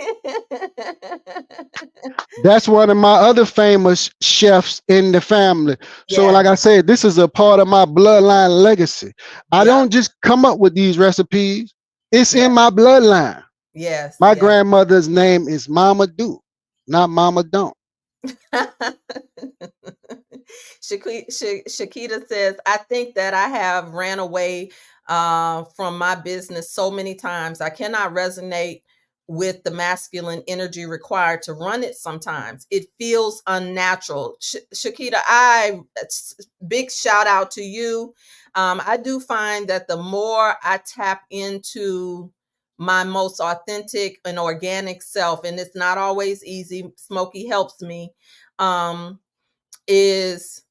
That's one of my other famous chefs in the family. So, Yeah. like I said, this is a part of my bloodline legacy. I Yep. don't just come up with these recipes, it's Yeah. in my bloodline. Yes. My Yes. grandmother's name is Mama Do, not Mama Don't. Shakita says, I think that I have ran away from my business so many times. I cannot resonate with the masculine energy required to run it sometimes. It feels unnatural. Shakita, big shout out to you. I do find that the more I tap into my most authentic and organic self, and it's not always easy, Smokey helps me, is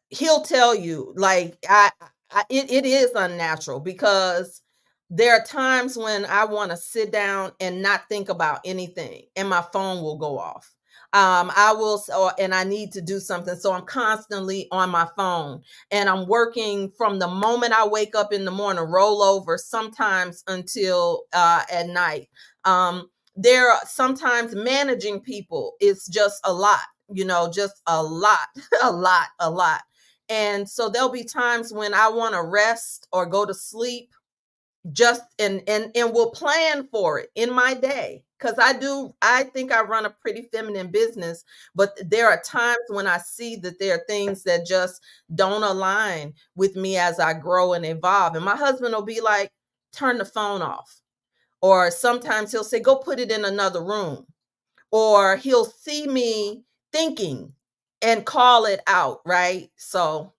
he'll tell you like it is unnatural because there are times when I want to sit down and not think about anything and my phone will go off. I will, and I need to do something. So I'm constantly on my phone and I'm working from the moment I wake up in the morning, roll over sometimes until at night. There are sometimes managing people is just a lot, just a lot, a lot. And so there'll be times when I want to rest or go to sleep, just and will plan for it in my day, because I think I run a pretty feminine business, but there are times when I see that there are things that just don't align with me as I grow and evolve, and my husband will be like, turn the phone off, or sometimes he'll say, go put it in another room, or he'll see me thinking and call it out, right? So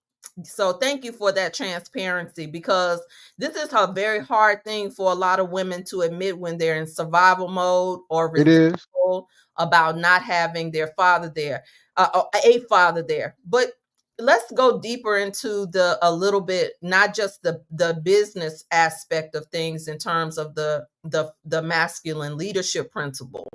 thank you for that transparency, because this is a very hard thing for a lot of women to admit when they're in survival mode or It is. resentful about not having their father there, a father there. But let's go deeper into a little bit, not just the business aspect of things in terms of the masculine leadership principle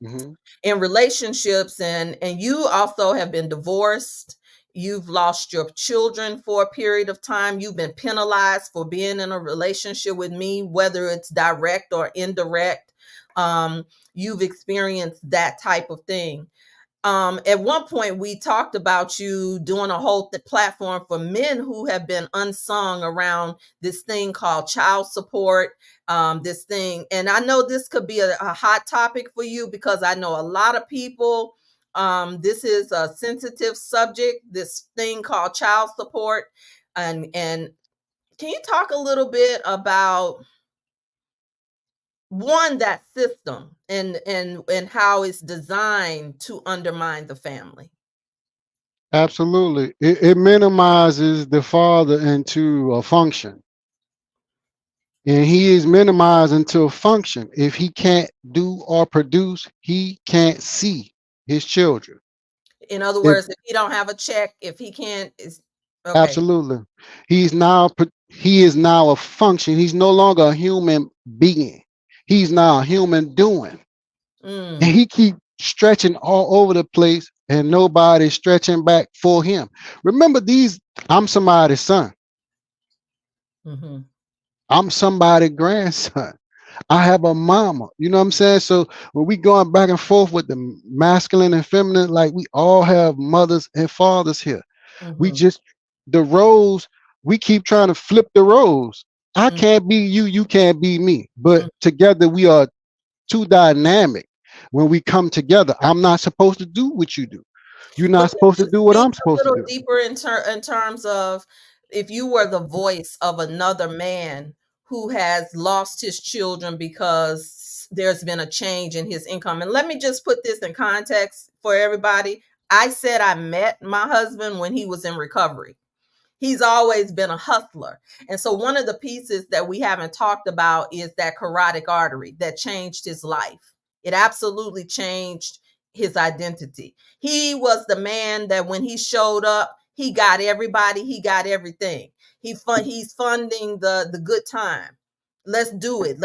Mm-hmm. in relationships. And you also have been divorced, you've lost your children for a period of time, you've been penalized for being in a relationship with me, whether it's direct or indirect. You've experienced that type of thing. At one point we talked about you doing a whole platform for men who have been unsung around this thing called child support. This thing, and I know this could be a hot topic for you because I know a lot of people. This is a sensitive subject. This thing called child support, and can you talk a little bit about that system and how it's designed to undermine the family? Absolutely. It minimizes the father into a function. And he is minimized into a function. If he can't do or produce, he can't see his children. In other If words, if he don't have a check, if he can't, is okay. absolutely. He is now a function. He's no longer a human being. He's now a human doing. And Mm, he keep stretching all over the place and nobody's stretching back for him. Remember these, I'm somebody's son. hmm I'm somebody's grandson. I have a mama. You know what I'm saying? So when we going back and forth with the masculine and feminine, like we all have mothers and fathers here. We hmm just the roles, we keep trying to flip the roles. I can't be you, you can't be me. But together we are too dynamic when we come together. I'm not supposed to do what you do. You're But not can supposed to you do what speak I'm a supposed to little do. deeper in terms of if you were the voice of another man who has lost his children because there's been a change in his income? And let me just put this in context for everybody. I said I met my husband when he was in recovery. He's always been a hustler. And so one of the pieces that we haven't talked about is that carotid artery that changed his life. It absolutely changed his identity. He was the man that when he showed up, he got everybody, he got everything. He's funding the good time. Let's do it.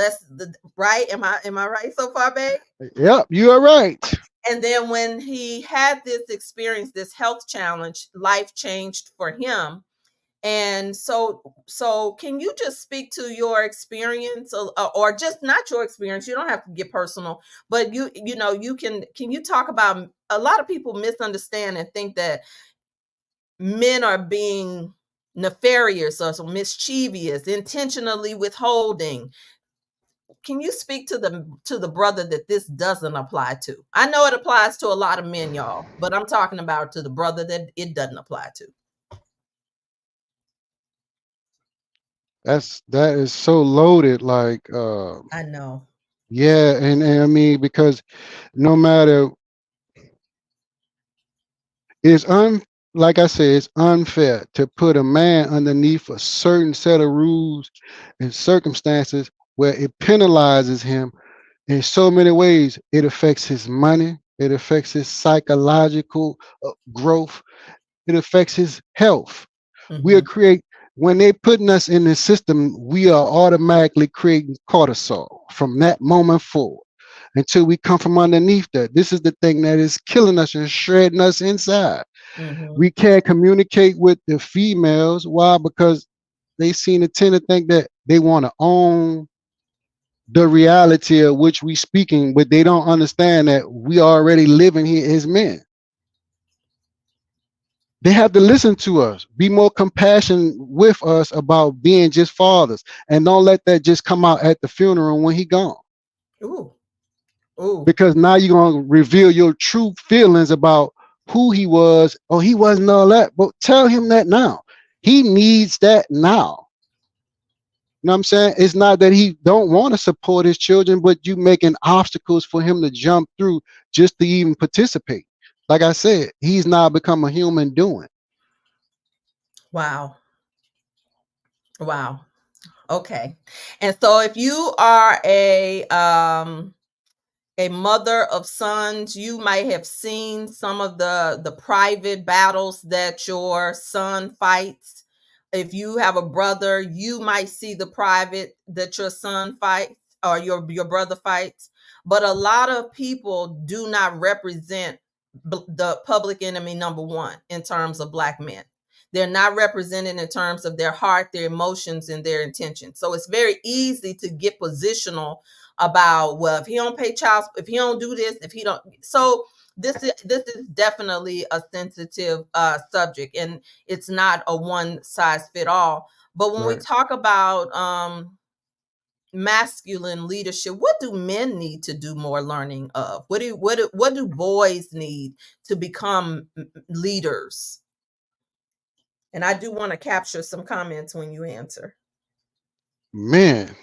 Right? Am I right so far, babe? Yep, you are right. And then when he had this experience, this health challenge, life changed for him. And so can you just speak to your experience, or just not your experience? You don't have to get personal, but you know, can you talk about, a lot of people misunderstand and think that men are being nefarious or so mischievous, intentionally withholding. Can you speak to the brother that this doesn't apply to? I know it applies to a lot of men, y'all, but I'm talking about to the brother that it doesn't apply to. That is so loaded. Like I know. yeah, and I mean because no matter it's like I said, it's unfair to put a man underneath a certain set of rules and circumstances where it penalizes him in so many ways. It affects his money, it affects his psychological growth, it affects his health. We'll Hmm. create when they putting us in the system, we are automatically creating cortisol from that moment forward until we come from underneath that. This is the thing that is killing us and shredding us inside. Hmm. We can't communicate with the females. Why? Because they seem to tend to think that they want to own the reality of which we speaking, but they don't understand that we already living here as men. They have to listen to us, be more compassionate with us about being just fathers, and don't let that just come out at the funeral when he gone. Ooh. Ooh. Because now you're gonna reveal your true feelings about who he was. Oh, he wasn't all that, but tell him that now. He needs that now. You know what I'm saying? It's not that he don't want to support his children, but you making obstacles for him to jump through just to even participate. Like I said, he's now become a human doing. Wow. Wow. Okay. And so if you are a mother of sons, you might have seen some of the private battles that your son fights. If you have a brother, you might see the private that your son fights or your brother fights. But a lot of people do not represent the public enemy number one in terms of Black men. They're not represented in terms of their heart, their emotions, and their intentions. So it's very easy to get positional about, well, if he don't pay child, if he don't do this, if he don't. So this is definitely a sensitive subject, and it's not a one size fit all. But when we Right. talk about masculine leadership, what do men need to do more learning of? What do boys need to become leaders? And I do want to capture some comments when you answer. Man,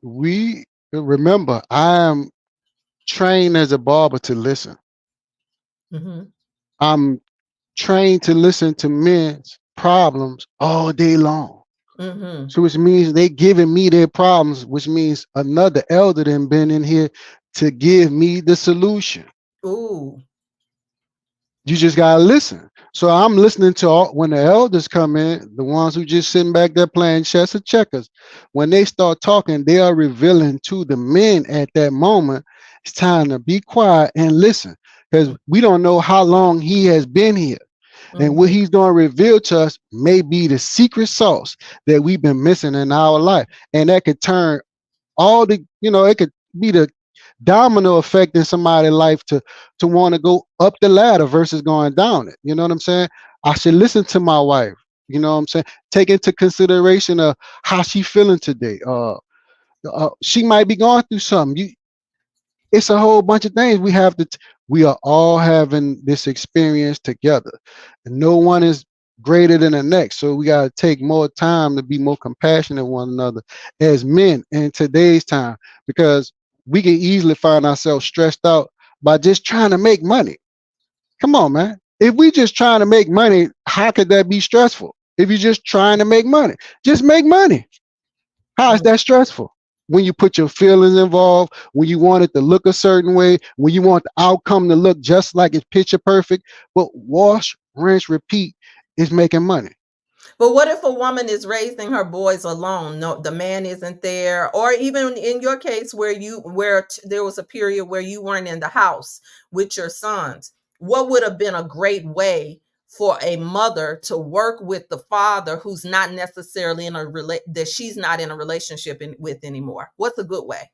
we remember I am trained as a barber to listen. Mm-hmm. I'm trained to listen to men's problems all day long. Mm-hmm. So which means they giving me their problems, which means another elder than been in here to give me the solution. Ooh. You just gotta listen. So I'm listening to all, when the elders come in, the ones who just sitting back there playing chess or checkers. When they start talking, they are revealing to the men at that moment. It's time to be quiet and listen, because we don't know how long he has been here, and what Mm-hmm. he's going to reveal to us may be the secret sauce that we've been missing in our life, and that could turn all the, it could be the domino effect in somebody's life to want to go up the ladder versus going down it. You know what I'm saying? I should listen to my wife. You know what I'm saying? Take into consideration of how she feeling today. She might be going through something. It's a whole bunch of things we have to. We are all having this experience together. No one is greater than the next, so we got to take more time to be more compassionate with one another as men in today's time, because we can easily find ourselves stressed out by just trying to make money. Come on, man. If we just trying to make money, how could that be stressful? If you're just trying to make money, just make money. How is that stressful? When you put your feelings involved, when you want it to look a certain way, when you want the outcome to look just like it's picture perfect, but wash, rinse, repeat is making money. But what if a woman is raising her boys alone? No, the man isn't there, or even in your case where there was a period where you weren't in the house with your sons. What would have been a great way for a mother to work with the father who's not necessarily that she's not in a relationship with anymore? What's a good way?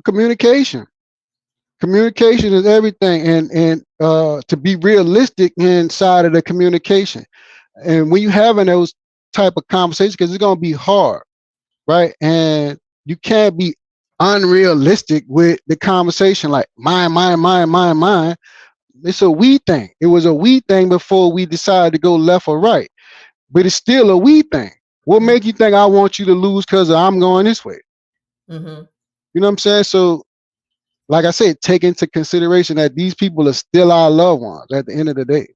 Communication. Communication is everything, and to be realistic inside of the communication. And when you having those type of conversations, because it's gonna be hard, right? And you can't be unrealistic with the conversation, like mine, mine, mine, mine, mine. It's a we thing. It was a we thing before we decided to go left or right, but it's still a we thing. What make you think I want you to lose because I'm going this way? Mm-hmm. You know what I'm saying? So, like I said, take into consideration that these people are still our loved ones at the end of the day.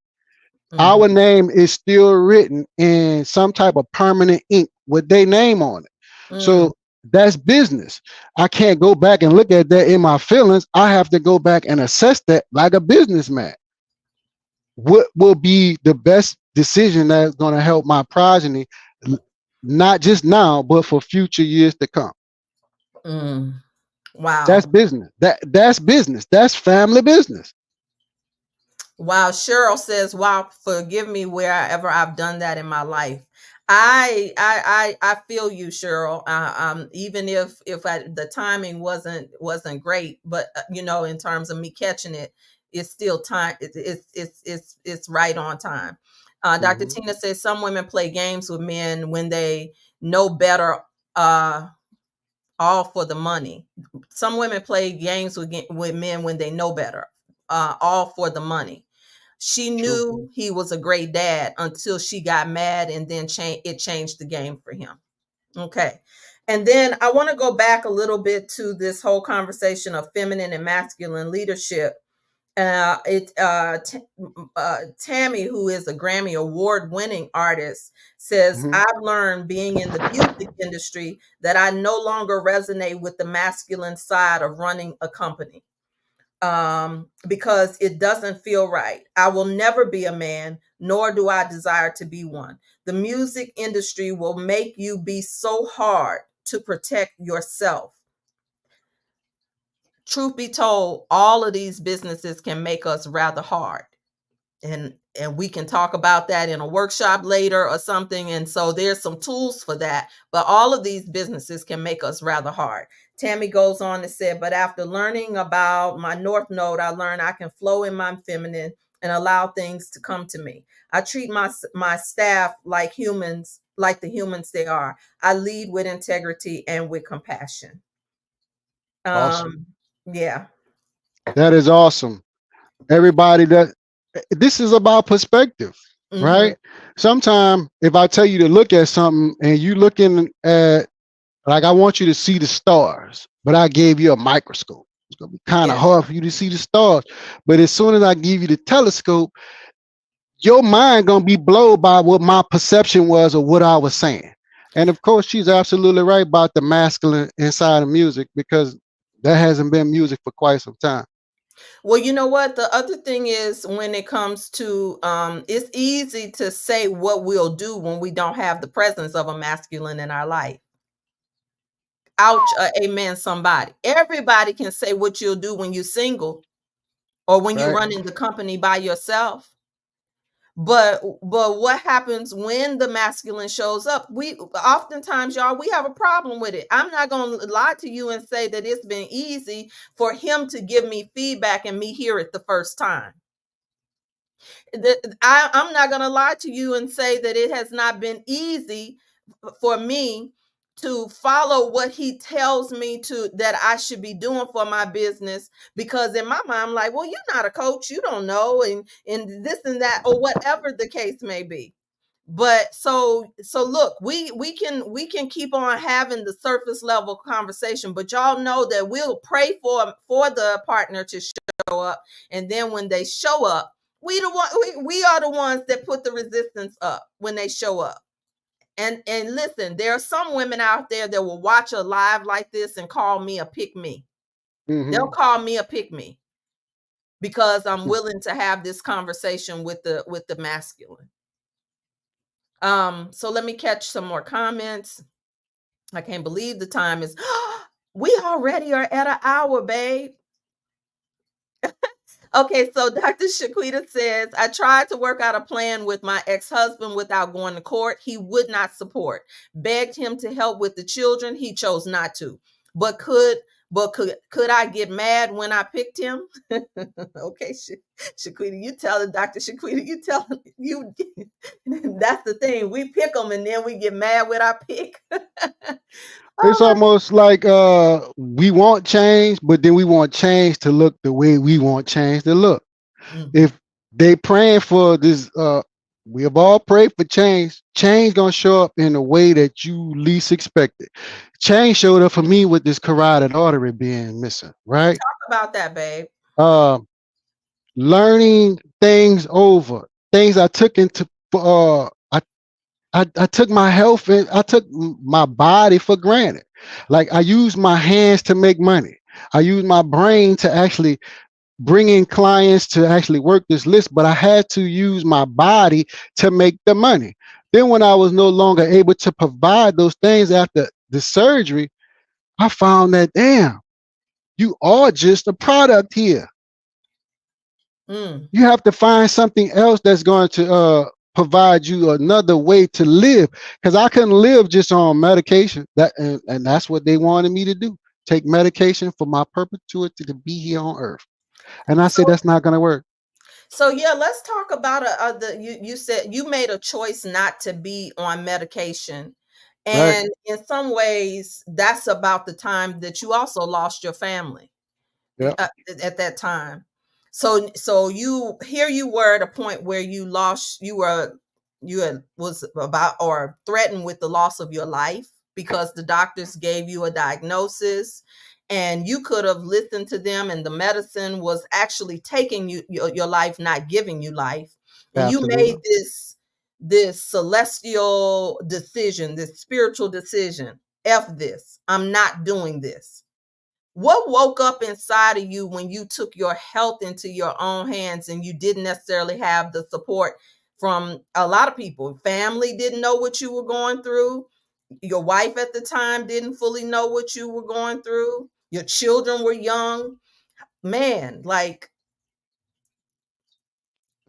Mm-hmm. Our name is still written in some type of permanent ink with their name on it. Mm-hmm. So that's business. I can't go back and look at that in my feelings. I have to go back and assess that like a businessman. What will be the best decision that's going to help my progeny, not just now, but for future years to come? Mm. That's Wow. business. That's business. That's family business. Wow, Cheryl says, "Wow, forgive me wherever I've done that in my life." I feel you, Cheryl. Even if the timing wasn't great, but in terms of me catching it, it's still time. It's right on time. Dr. Mhm. Tina says some women play games with men when they know better. All for the money. Some women play games with men when they know better. All for the money. She True. knew he was a great dad until she got mad, and then it changed the game for him. Okay. And then I want to go back a little bit to this whole conversation of feminine and masculine leadership. Tammy, who is a Grammy award winning artist, says, Mhm. "I've learned being in the music industry that I no longer resonate with the masculine side of running a company, because it doesn't feel right. I will never be a man, nor do I desire to be one. The music industry will make you be so hard to protect yourself. Truth be told, all of these businesses can make us rather hard. and we can talk about that in a workshop later or something. And so there's some tools for that, but all of these businesses can make us rather hard. Tammy goes on to say, but after learning about my north node, I learned I can flow in my feminine and allow things to come to me. I treat my staff like humans, like the humans they are. I lead with integrity and with compassion. Awesome. um yeah. That is awesome. Everybody, that this is about perspective, Mm-hmm. right? Sometimes if I tell you to look at something and you looking at, like, I want you to see the stars, but I gave you a microscope. It's gonna be kind of Yeah. hard for you to see the stars. But as soon as I give you the telescope, your mind gonna be blown by what my perception was of what I was saying. And of course, she's absolutely right about the masculine inside of music, because that hasn't been music for quite some time. Well, you know what? The other thing is when it comes to it's easy to say what we'll do when we don't have the presence of a masculine in our life. Ouch, amen, somebody. Everybody can say what you'll do when you're single or when you Right. run in the company by yourself. But what happens when the masculine shows up? We oftentimes, y'all, we have a problem with it. I'm not gonna lie to you and say that it's been easy for him to give me feedback and me hear it the first time. I'm not going to lie to you and say that it has not been easy for me to follow what he tells me to that I should be doing for my business, because in my mind I'm like, well, you're not a coach, you don't know, and this and that, or whatever the case may be. But so look, we can keep on having the surface level conversation, but y'all know that we'll pray for the partner to show up, and then when they show up, we are the ones that put the resistance up when they show up. And listen, there are some women out there that will watch a live like this and call me a pick me. They'll Mm-hmm. call me a pick me because I'm willing to have this conversation with the masculine. So let me catch some more comments. I can't believe the time is we already are at an hour, babe. Okay, so Dr. Shaquita says, I tried to work out a plan with my ex-husband without going to court. He would not support. Begged him to help with the children. He chose not to. But could I get mad when I picked him? Okay, Shaquita, you tell it, Dr. Shaquita, you tell you. That's the thing. We pick them and then we get mad with our pick. It's Oh almost like we want change, but then we want change to look the way we want change to look. my. Mhm. If they praying for this, we have all prayed for change. Change gonna show up in a way that you least expected. Change showed up for me with this carotid artery being missing, right? Talk about that, babe. Uh, Learning things over, things I took into, I took my health and I took my body for granted. Like, I use my hands to make money. I use my brain to actually bring in clients to actually work this list, but I had to use my body to make the money. Then when I was no longer able to provide those things after the surgery, I found that, damn, you are just a product here. Mm. You have to find something else that's going to provide you another way to live, because I couldn't live just on medication. And that's what they wanted me to do, take medication for my perpetuity to be here on earth. And I said So that's not going to work. yeah, let's talk about you said you made a choice not to be on medication. Right. And in some ways, that's about the time that you also lost your family Yeah. at that time. So you were at a point where you had was about or threatened with the loss of your life because the doctors gave you a diagnosis, and you could have listened to them, and the medicine was actually taking your life, not giving you life. And you made Absolutely. this celestial decision, this spiritual decision. F this. I'm not doing this. What woke up inside of you when you took your health into your own hands and you didn't necessarily have the support from a lot of people? Family didn't know what you were going through. Your wife at the time didn't fully know what you were going through. Your children were young. Man, like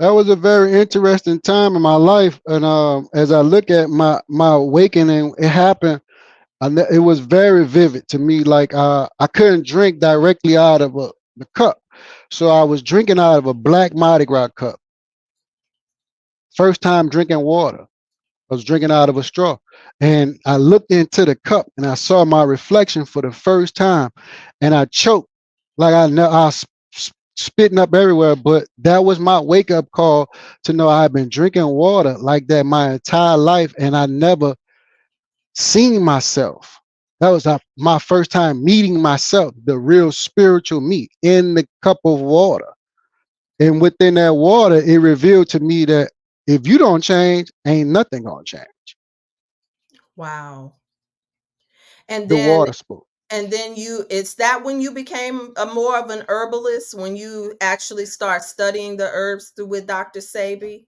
That was a very interesting time in my life, and as I look at my awakening, it happened. It was very vivid to me. Like I couldn't drink directly out of the cup, so I was drinking out of a black Mardi Gras cup. First time drinking water. I was drinking out of a straw, and I looked into the cup and I saw my reflection for the first time, and I choked like I know I was spitting up everywhere. But that was my wake up call to know I've been drinking water like that my entire life, and I never seen myself. That was my first time meeting myself, the real spiritual me in the cup of water. And within that water, it revealed to me that if you don't change, ain't nothing gonna change. Wow. And The then water spoke. you it's that when you became a more of an herbalist, when you actually start studying the herbs with Dr. Sabi?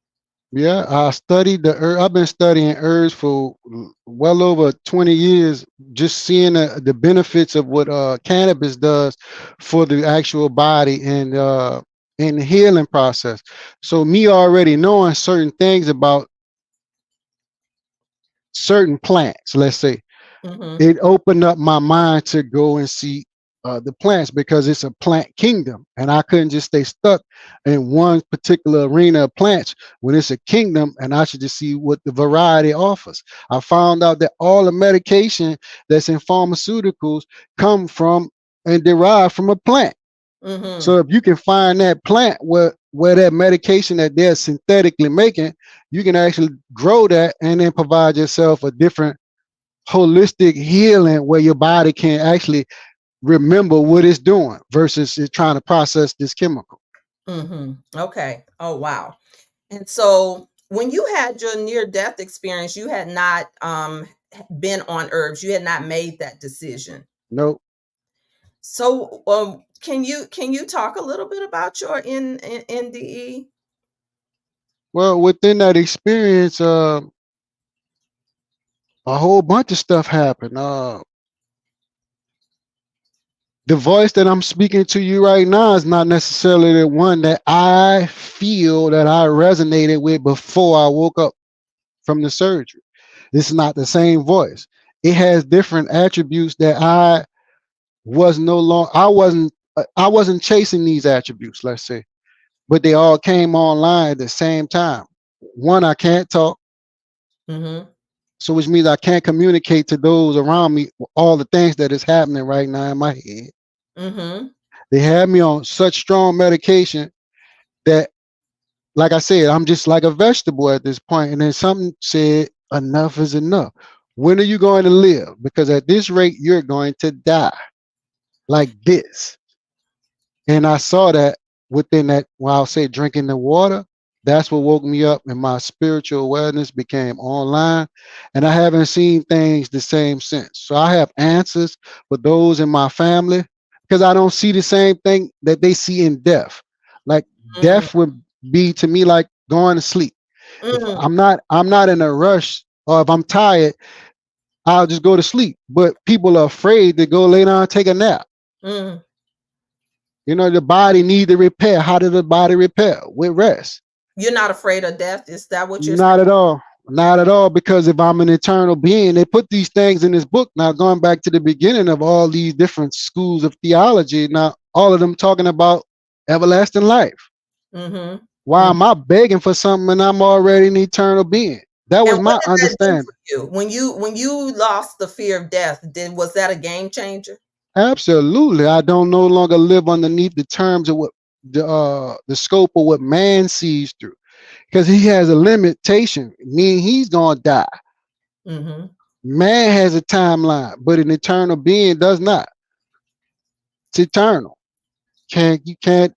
Yeah, I studied the herb. I've been studying herbs for well over 20 years, just seeing the benefits of what cannabis does for the actual body and in the healing process. So me already knowing certain things about certain plants, let's say, Mm-hmm. it opened up my mind to go and see the plants because it's a plant kingdom, and I couldn't just stay stuck in one particular arena of plants when it's a kingdom, and I should just see what the variety offers. I found out that all the medication that's in pharmaceuticals come from and derive from a plant. Mm-hmm. So if you can find that plant where that medication that they're synthetically making, you can actually grow that and then provide yourself a different holistic healing where your body can actually remember what it's doing versus it trying to process this chemical. Mm-hmm. Okay. Oh wow. And so when you had your near death experience, you had not been on herbs. You had not made that decision. Nope. So can you talk a little bit about your NDE? Well, within that experience, a whole bunch of stuff happened. The voice that I'm speaking to you right now is not necessarily the one that I feel that I resonated with before I woke up from the surgery. It's not the same voice. It has different attributes that I wasn't chasing these attributes, let's say, but they all came online at the same time. One, I can't talk, Mm-hmm. so which means I can't communicate to those around me all the things that is happening right now in my head. Mm-hmm. They had me on such strong medication that, like I said, I'm just like a vegetable at this point. And then something said, enough is enough. When are you going to live? Because at this rate, you're going to die like this. And I saw that within that, well, I'll say drinking the water, that's what woke me up and my spiritual awareness became online. And I haven't seen things the same since. So I have answers for those in my family because I don't see the same thing that they see in death. Like Mm-hmm. death would be to me like going to sleep. If Mm-hmm. I'm not in a rush, or if I'm tired, I'll just go to sleep. But people are afraid to go lay down and take a nap. Mm-hmm. The body need to repair. How does the body repair? With rest. You're not afraid of death? Is that what you're Not at saying? all. Not at all. Because if I'm an eternal being, they put these things in this book. Now, going back to the beginning of all these different schools of theology, now all of them talking about everlasting life. Mm-hmm. Why am I begging for something and I'm already an eternal being? That And was what my did that do understanding. for you when you lost the fear of death? Was that a game changer? Absolutely. I don't no longer live underneath the terms of what the scope of what man sees through. Because he has a limitation, meaning he's gonna die. Mm-hmm. Man has a timeline, but an eternal being does not. It's eternal. You can't.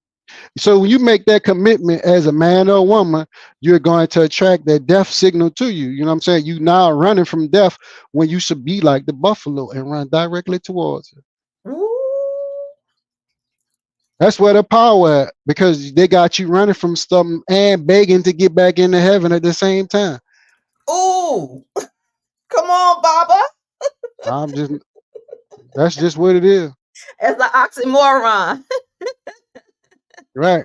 So when you make that commitment as a man or a woman, you're going to attract that death signal to you. You know what I'm saying? You now running from death when you should be like the buffalo and run directly towards it. Ooh. That's where the power at, because they got you running from something and begging to get back into heaven at the same time. Ooh. Come on, Baba. I'm just That's just what it is. As an oxymoron. Right.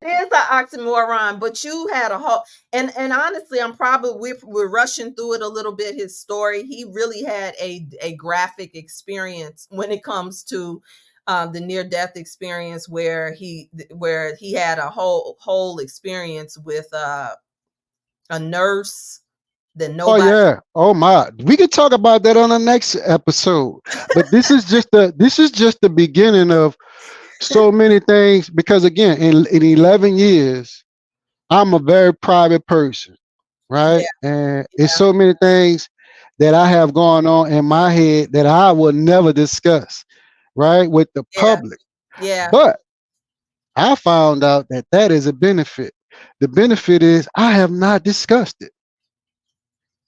It is an oxymoron, but you had a whole and honestly, I'm probably we're rushing through it a little bit. His story, he really had a graphic experience when it comes to the near death experience, where he had a whole experience with a nurse that Oh nobody. yeah. Oh my. We could talk about that on the next episode. But this is just the beginning of so many things because again, in 11 years, I'm a very private person, right? Yeah, And it's yeah, so many things that I have going on in my head that I will never discuss, right, with the yeah, public. yeah. But I found out that that is a benefit. The benefit is I have not discussed it.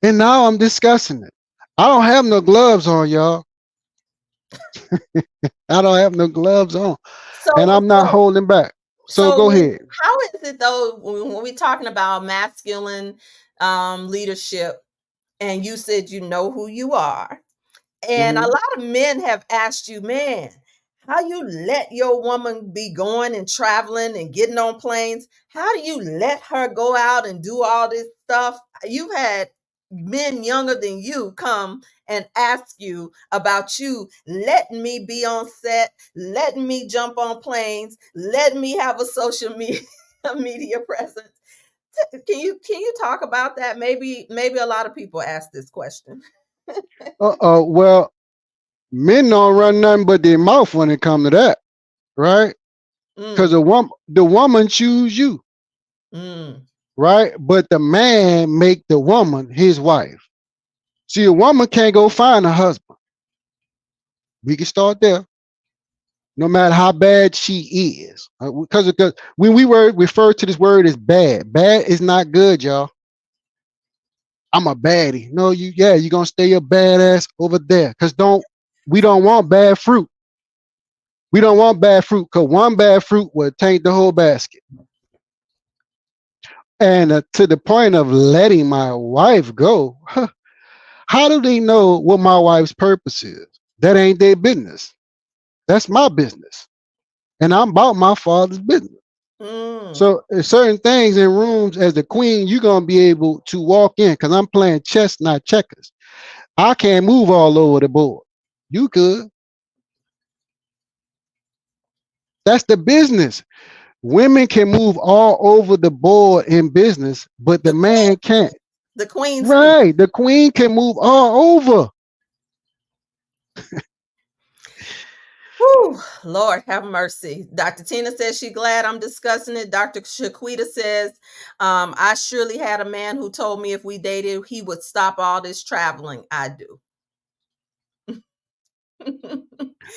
And now I'm discussing it. I don't have no gloves on, y'all. I don't have no gloves on. And So I'm not holding back. So so go when ahead. how is it though when we're talking about masculine leadership, and you said you know who you are, and a Hmm. lot of men have asked you, man, how you let your woman be going and traveling and getting on planes? How do you let her go out and do all this stuff? You've had men younger than you come and ask you about you letting me be on set, letting me jump on planes, letting me have a social media media presence. Can you talk about that? Maybe a lot of people ask this question. Well, men don't run nothing but their mouth when it comes to that, right? Because Mm, the woman choose you, mm. right? But the man make the woman his wife. See, a woman can't go find a husband. We can start there, no matter how bad she is. Because when we were refer to this word as bad, bad is not good, y'all. I'm a baddie. No, you're gonna stay a badass over there. Cause we don't want bad fruit. We don't want bad fruit because one bad fruit would taint the whole basket. And to the point of letting my wife go, huh, how do they know what my wife's purpose is? That ain't their business. That's my business. And I'm about my father's business. Mm. So certain things in rooms as the queen, you're gonna be able to walk in because I'm playing chess, not checkers. I can't move all over the board. You could. That's the business. Women can move all over the board in business, but the The man queen can't. speak. The queen speak. Right. The queen can move all over. Whew, Lord have mercy. Dr. Tina says she's glad I'm discussing it. Dr. Shaquita says, I surely had a man who told me if we dated, he would stop all this traveling. I do.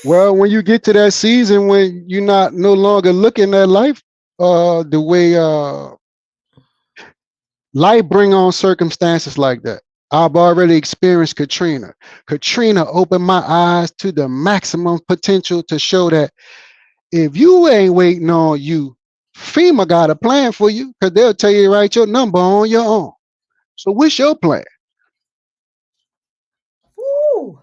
Well, when you get to that season when you're not no longer looking at life the way life bring on circumstances like that. I've already experienced Katrina. Katrina opened my eyes to the maximum potential to show that if you ain't waiting on you, FEMA got a plan for you because they'll tell you to write your number on your own. So what's your plan? Woo,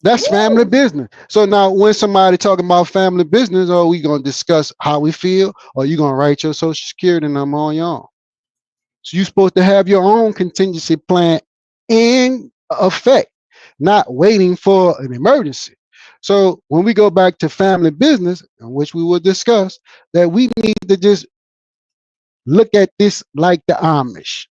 That's family woo. business. So now when somebody talking about family business, are we gonna discuss how we feel, or you gonna write your social security number on your own? So you're supposed to have your own contingency plan in effect, not waiting for an emergency. So when we go back to family business, which we will discuss, that we need to just look at this like the Amish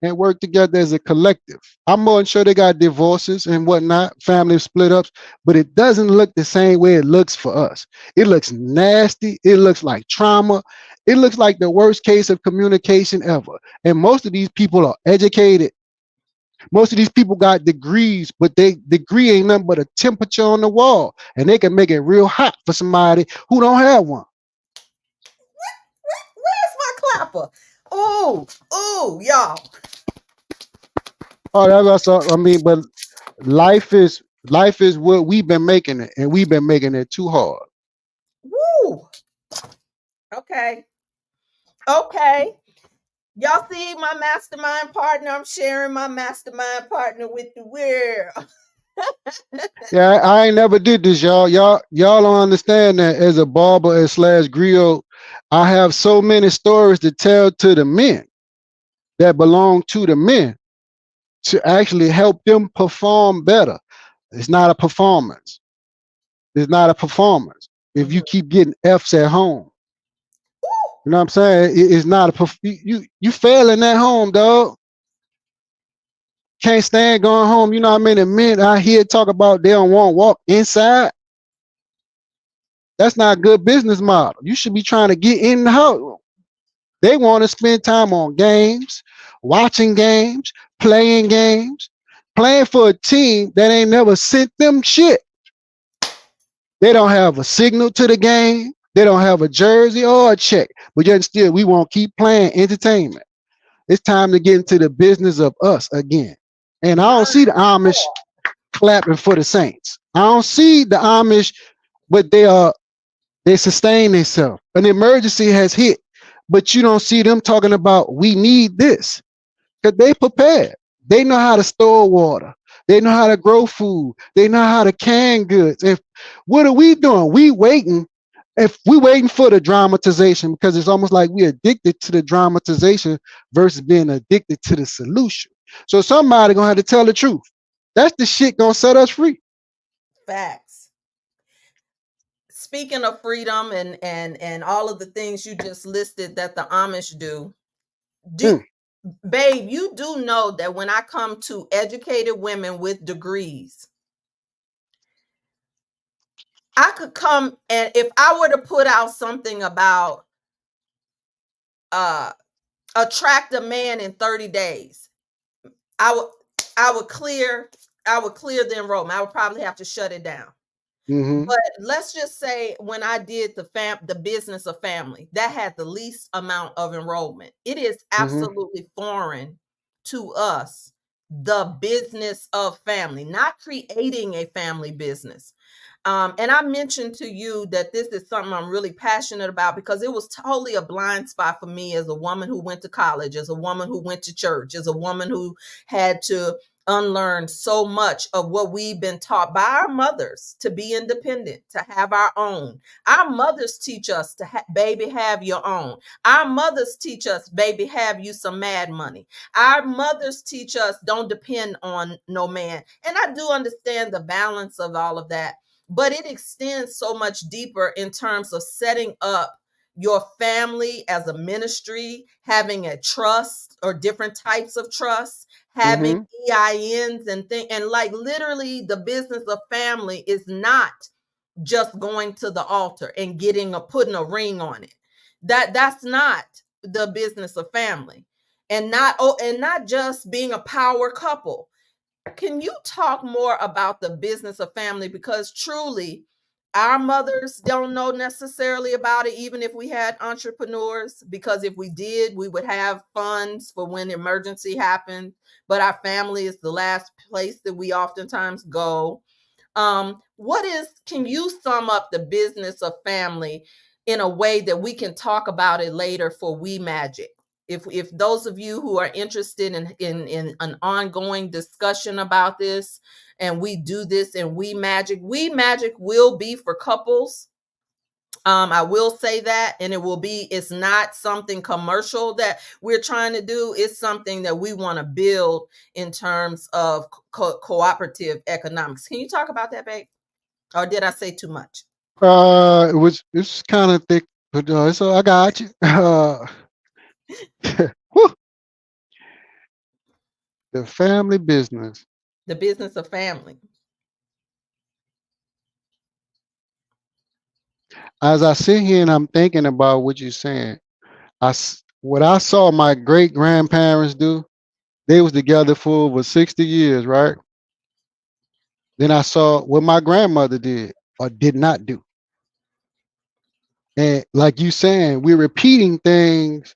and work together as a collective. I'm more sure they got divorces and whatnot, family split ups, but it doesn't look the same way it looks for us. It looks nasty. It looks like trauma. It looks like the worst case of communication ever. And most of these people are educated. Most of these people got degrees, but they degree ain't nothing but a temperature on the wall. And they can make it real hot for somebody who don't have one. Where's my clapper? Oh, oh, y'all. Oh, that's all, I mean, but life is what we've been making it, and we've been making it too hard. Woo. Okay. Okay. Y'all see my mastermind partner? I'm sharing my mastermind partner with the world. Yeah, I ain't never did this, y'all. Y'all don't understand that as a barber and slash griot, I have so many stories to tell to the men that belong to the men to actually help them perform better. It's not a performance. It's not a performance. If you Mhm. keep getting F's at home, you know what I'm saying? It's not a you failing at home, dog. Can't stand going home. You know how many men I hear talk about they don't want to walk inside? That's not a good business model. You should be trying to get in the house. They want to spend time on games, watching games, playing for a team that ain't never sent them shit. They don't have a signal to the game. They don't have a jersey or a check. But yet still, we won't keep playing entertainment. It's time to get into the business of us again. And I don't see the Amish clapping for the Saints. I don't see the Amish, but they sustain themselves. An emergency has hit, but you don't see them talking about we need this because they prepared. They know how to store water. They know how to grow food. They know how to can goods. If what are we doing? We waiting. If we waiting for the dramatization, because it's almost like we addicted to the dramatization versus being addicted to the solution. So somebody gonna have to tell the truth. That's the shit gonna set us free. Facts. Speaking of freedom and all of the things you just listed that the Amish do, Mm, babe, you do know that when I come to educated women with degrees, I could come, and if I were to put out something about uh attract a man in 30 days, I would I would clear I would clear the enrollment. I would probably have to shut it down. mm-hmm, But let's just say when I did the business of family, that had the least amount of enrollment. It is mm-hmm, absolutely foreign to us, the business of family, not creating a family business. And I mentioned to you that this is something I'm really passionate about because it was totally a blind spot for me as a woman who went to college, as a woman who went to church, as a woman who had to unlearn so much of what we've been taught by our mothers to be independent, to have our own. Our mothers teach us to baby, have your own. Our mothers teach us, baby, have you some mad money. Our mothers teach us, don't depend on no man. And I do understand the balance of all of that, but it extends so much deeper in terms of setting up your family as a ministry, having a trust or different types of trust, having mm-hmm, EINs and like literally the business of family is not just going to the altar and getting a putting a ring on it. That's not the business of family. And not just being a power couple. Can you talk more about the business of family? Because truly, our mothers don't know necessarily about it, even if we had entrepreneurs, because if we did, we would have funds for when emergency happens. But our family is the last place that we oftentimes go. Can you sum up the business of family in a way that we can talk about it later for We Magic? If those of you who are interested in an ongoing discussion about this, and we do this in We Magic will be for couples. I will say that, and it's not something commercial that we're trying to do. It's something that we want to build in terms of cooperative economics. Can you talk about that, babe? Or did I say too much? it's kind of thick, but so I got you. Whew, the family business. The business of family. As I sit here and I'm thinking about what you're saying, what I saw my great grandparents do. They was together for over 60 years, right? Then I saw what my grandmother did or did not do. And like you saying, we're repeating things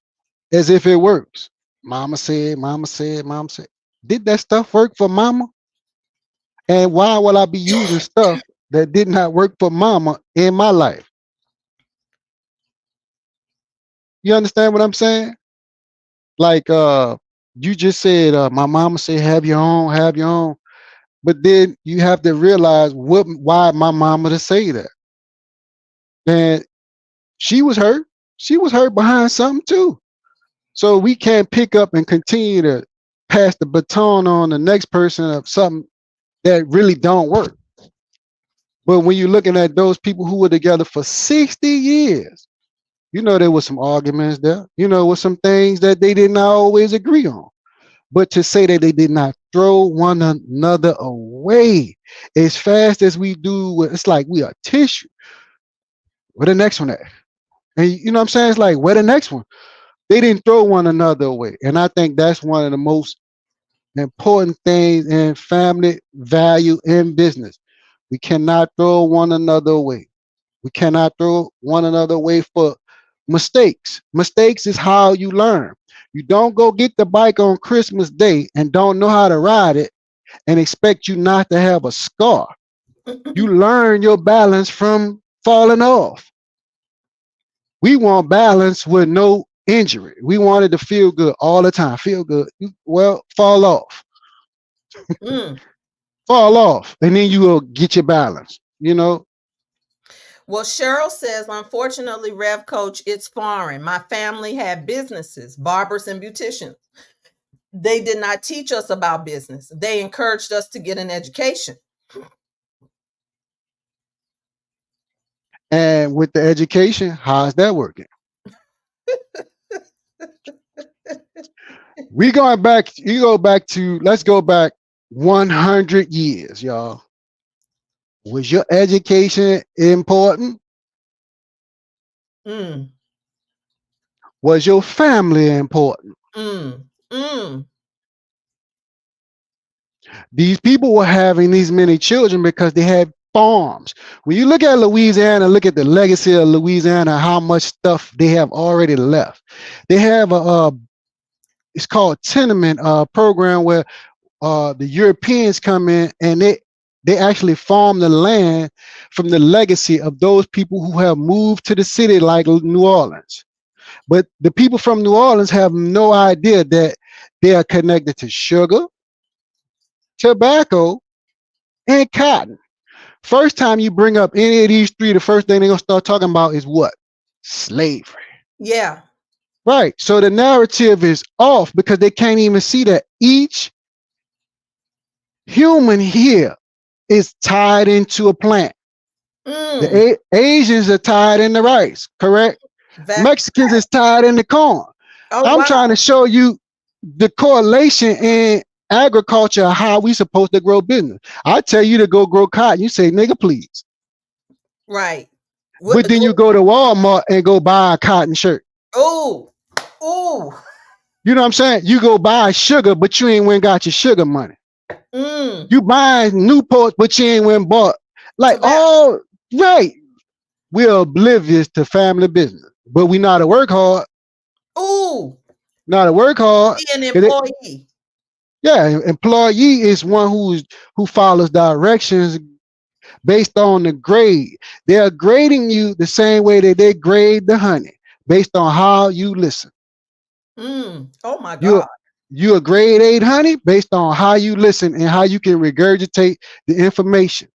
as if it works. Mama said, mama said, mama said. Did that stuff work for mama? And why will I be using stuff that did not work for mama in my life? You understand what I'm saying? Like you just said, my mama said, have your own, have your own. But then you have to realize why my mama to say that. And she was hurt. She was hurt behind something too. So we can't pick up and continue to pass the baton on the next person of something that really don't work. But when you're looking at those people who were together for 60 years, there was some arguments there. With some things that they did not always agree on. But to say that they did not throw one another away as fast as we do, it's like we are tissue. Where the next one at? And you know what I'm saying? It's like, where the next one? They didn't throw one another away. And I think that's one of the most important things in family value in business. We cannot throw one another away. We cannot throw one another away for mistakes. Mistakes is how you learn. You don't go get the bike on Christmas Day and don't know how to ride it and expect you not to have a scar. You learn your balance from falling off. We want balance with no injury. We wanted to feel good all the time. Feel good. Well, fall off. Mm. Fall off. And then you will get your balance. Well, Cheryl says, unfortunately, Rev Coach, it's foreign. My family had businesses, barbers and beauticians. They did not teach us about business. They encouraged us to get an education. And with the education, how's that working? Let's go back 100 years, y'all. Was your education important? Mm. Was your family important? Mm. Mm. These people were having these many children because they had farms. When you look at Louisiana, look at the legacy of Louisiana, how much stuff they have already left. They have it's called tenement program where the Europeans come in and they actually farm the land from the legacy of those people who have moved to the city like New Orleans. But the people from New Orleans have no idea that they are connected to sugar, tobacco, and cotton. First time you bring up any of these three, the first thing they're gonna start talking about is what? Slavery. Yeah. Right. So the narrative is off because they can't even see that each human here is tied into a plant. The Asians are tied in the rice, correct? Mexicans is tied in the corn. I'm trying to show you the correlation in agriculture, how we supposed to grow business. I tell you to go grow cotton. You say, nigga, please. Right. But then you go to Walmart and go buy a cotton shirt. Oh. You know what I'm saying? You go buy sugar, but you ain't went got your sugar money. You buy Newport, but you ain't went bought. Like, all right. We're oblivious to family business, but we know how to work hard. Ooh. Know how to work hard. Be an employee. Yeah, employee is one who follows directions based on the grade. They are grading you the same way that they grade the honey, based on how you listen. Oh my God. You a grade 8 honey based on how you listen and how you can regurgitate the information.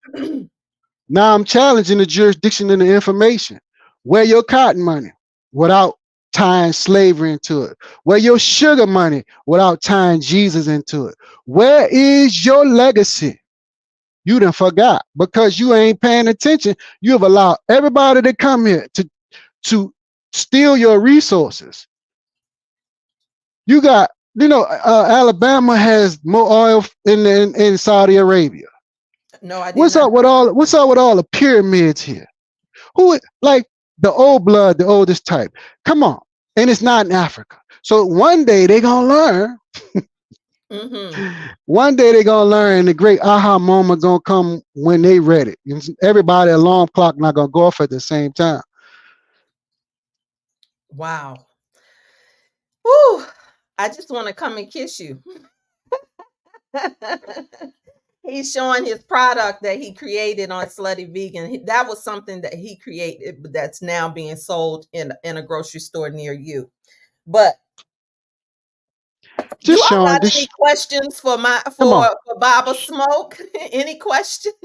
Now I'm challenging the jurisdiction and the information. Where your cotton money without tying slavery into it? Where your sugar money without tying Jesus into it? Where is your legacy? You done forgot because you ain't paying attention. You have allowed everybody to come here to steal your resources. You got, Alabama has more oil in Saudi Arabia. No, I didn't. What's up with all the pyramids here? Who, like the old blood, the oldest type? Come on, and it's not in Africa. So one day they're gonna learn. One day they're gonna learn, and the great aha moment gonna come when they ready. Everybody alarm clock not gonna go off at the same time. Wow. Woo! I just want to come and kiss you. He's showing his product that he created on Slutty Vegan. That was something that he created that's now being sold in a grocery store near you. But You Just all showing got this. any questions for Come on. Baba Smoke? Any questions?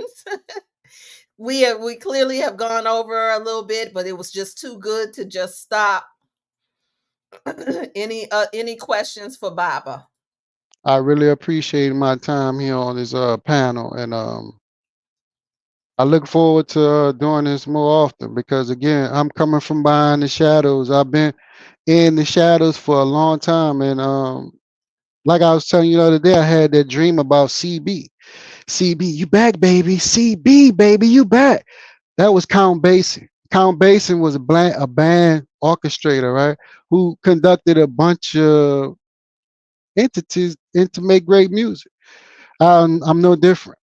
We clearly have gone over a little bit, but it was just too good to just stop. Any questions for Baba? I really appreciate my time here on this panel, and I look forward to doing this more often because again, I'm coming from behind the shadows. I've been in the shadows for a long time, and like I was telling you the other day, I had that dream about CB. CB, you back, baby. CB, baby, you back. That was Count Basie. Count Basie was a band orchestrator, right? Who conducted a bunch of entities and to make great music. I'm no different.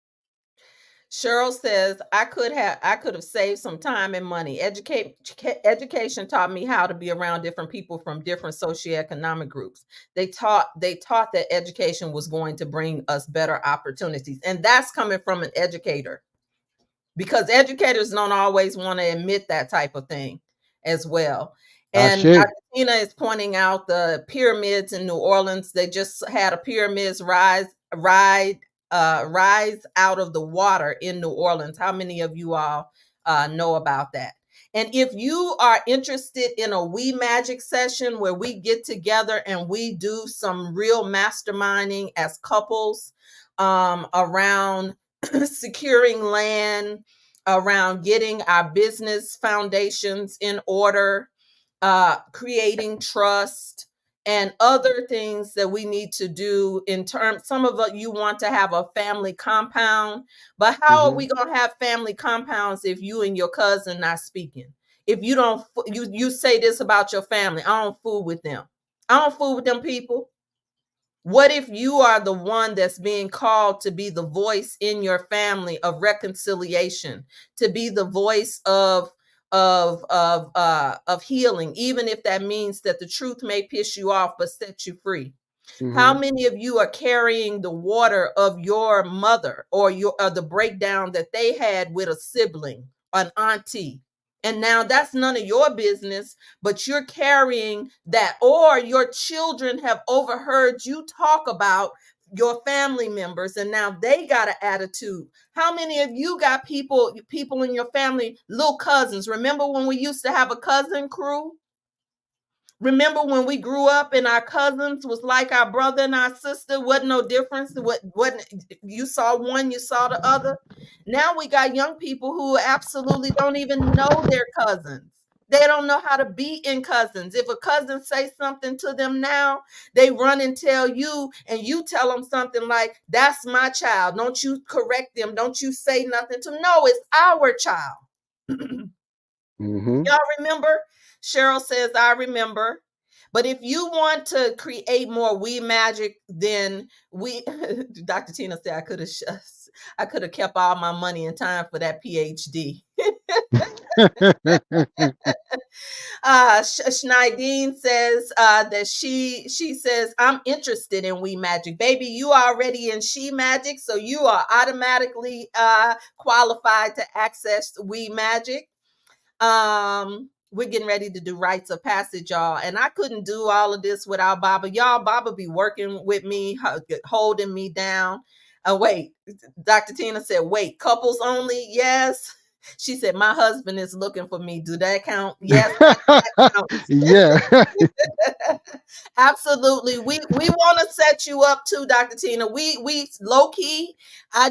Cheryl says I could have saved some time and money. Education taught me how to be around different people from different socioeconomic groups. They taught that education was going to bring us better opportunities, and that's coming from an educator, because educators don't always want to admit that type of thing as well. And Ashe. Dr. Tina is pointing out the pyramids in New Orleans. They just had a pyramids rise out of the water in New Orleans. How many of you all know about that? And if you are interested in a We Magic session where we get together and we do some real masterminding as couples around securing land, around getting our business foundations in order, creating trust, and other things that we need to do in terms. Some of you want to have a family compound, but how are Hmm. we going to have family compounds if you and your cousin not speaking? If you don't, you say this about your family, I don't fool with them. I don't fool with them people. What if you are the one that's being called to be the voice in your family of reconciliation, to be the voice of healing, even if that means that the truth may piss you off but set you free? How Hmm. many of you are carrying the water of your mother, or the breakdown that they had with a sibling, an auntie? And now that's none of your business, but you're carrying that, or your children have overheard you talk about your family members and now they got an attitude. How many of you got people in your family, little cousins? Remember when we used to have a cousin crew? Remember when we grew up and our cousins was like our brother and our sister? Wasn't no difference. What you saw one, you saw the other. Now we got young people who absolutely don't even know their cousins. They don't know how to be in cousins. If a cousin say something to them now, they run and tell you, and you tell them something like, "That's my child. Don't you correct them. Don't you say nothing to them." No, it's our child. Hmm. Y'all remember? Cheryl says, I remember. But if you want to create more We Magic, then we Dr. Tina said I could have kept all my money and time for that PhD. Schneidine says that she says, I'm interested in We Magic. Baby, you are already in She Magic, so you are automatically qualified to access We Magic. We're getting ready to do rites of passage, y'all, and I couldn't do all of this without Baba. Y'all, Baba be working with me, holding me down. Wait, Dr. Tina said, wait, couples only? Yes. She said, my husband is looking for me. Do that count? Yes, that counts. Yeah. Absolutely. We want to set you up too, Dr. Tina. We low key. I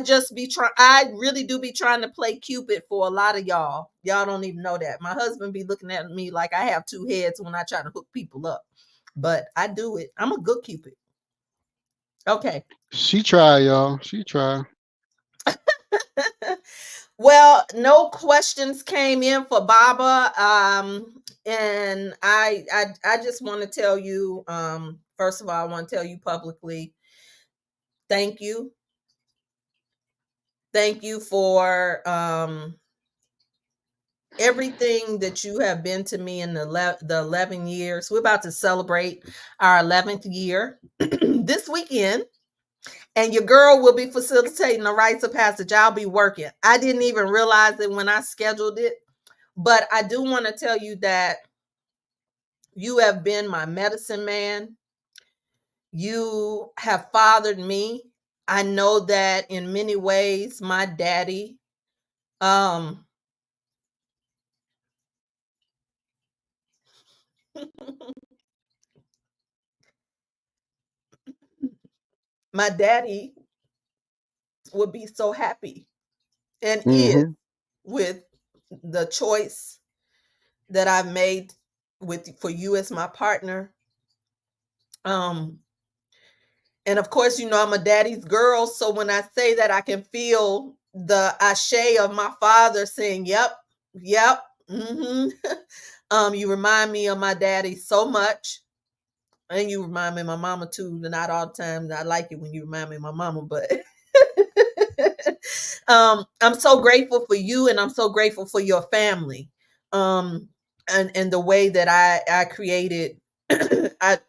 really do be trying to play Cupid for a lot of y'all. Y'all don't even know that. My husband be looking at me like I have two heads when I try to hook people up. But I do it. I'm a good Cupid. Okay. She tried, y'all. She tried. Well, no questions came in for Baba. And I just want to tell you, first of all, I want to tell you publicly, thank you. Thank you for everything that you have been to me in the 11 years. We're about to celebrate our 11th year this weekend. And your girl will be facilitating the rites of passage. I'll be working. I didn't even realize it when I scheduled it. But I do want to tell you that you have been my medicine man. You have fathered me. I know that in many ways, my daddy, um, my daddy would be so happy and is Mm-hmm. with the choice that I've made with for you as my partner. Um, and of course, you know, I'm a daddy's girl. So when I say that, I can feel the ashe of my father saying, yep, yep. Mm-hmm. You remind me of my daddy so much. And you remind me of my mama too. Not all the time. I like it when you remind me of my mama, but I'm so grateful for you and I'm so grateful for your family. Um, and the way that I created I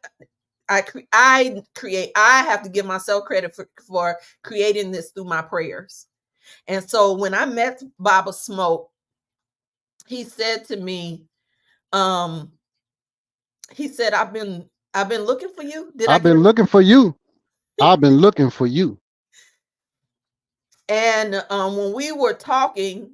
I have to give myself credit for creating this through my prayers. And so when I met Baba Smoke, he said to me, um, he said, I've been looking for you. Did I I've get been it? looking for you. I've been looking for you. And when we were talking,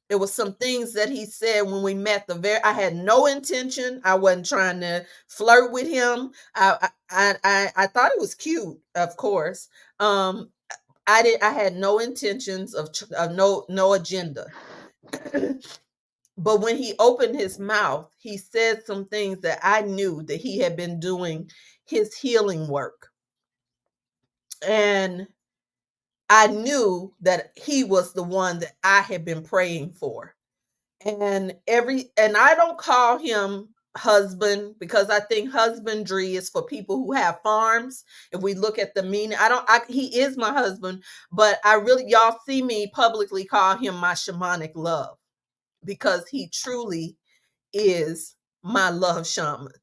there was some things that he said when we met. I had no intention. I wasn't trying to flirt with him. I thought it was cute, of course. Um, I had no intentions of no agenda. But when he opened his mouth, he said some things that I knew that he had been doing his healing work. And I knew that he was the one that I had been praying for. And I don't call him husband because I think husbandry is for people who have farms. If we look at the meaning, he is my husband, but I really, y'all see me publicly call him my shamanic love because he truly is my love shaman.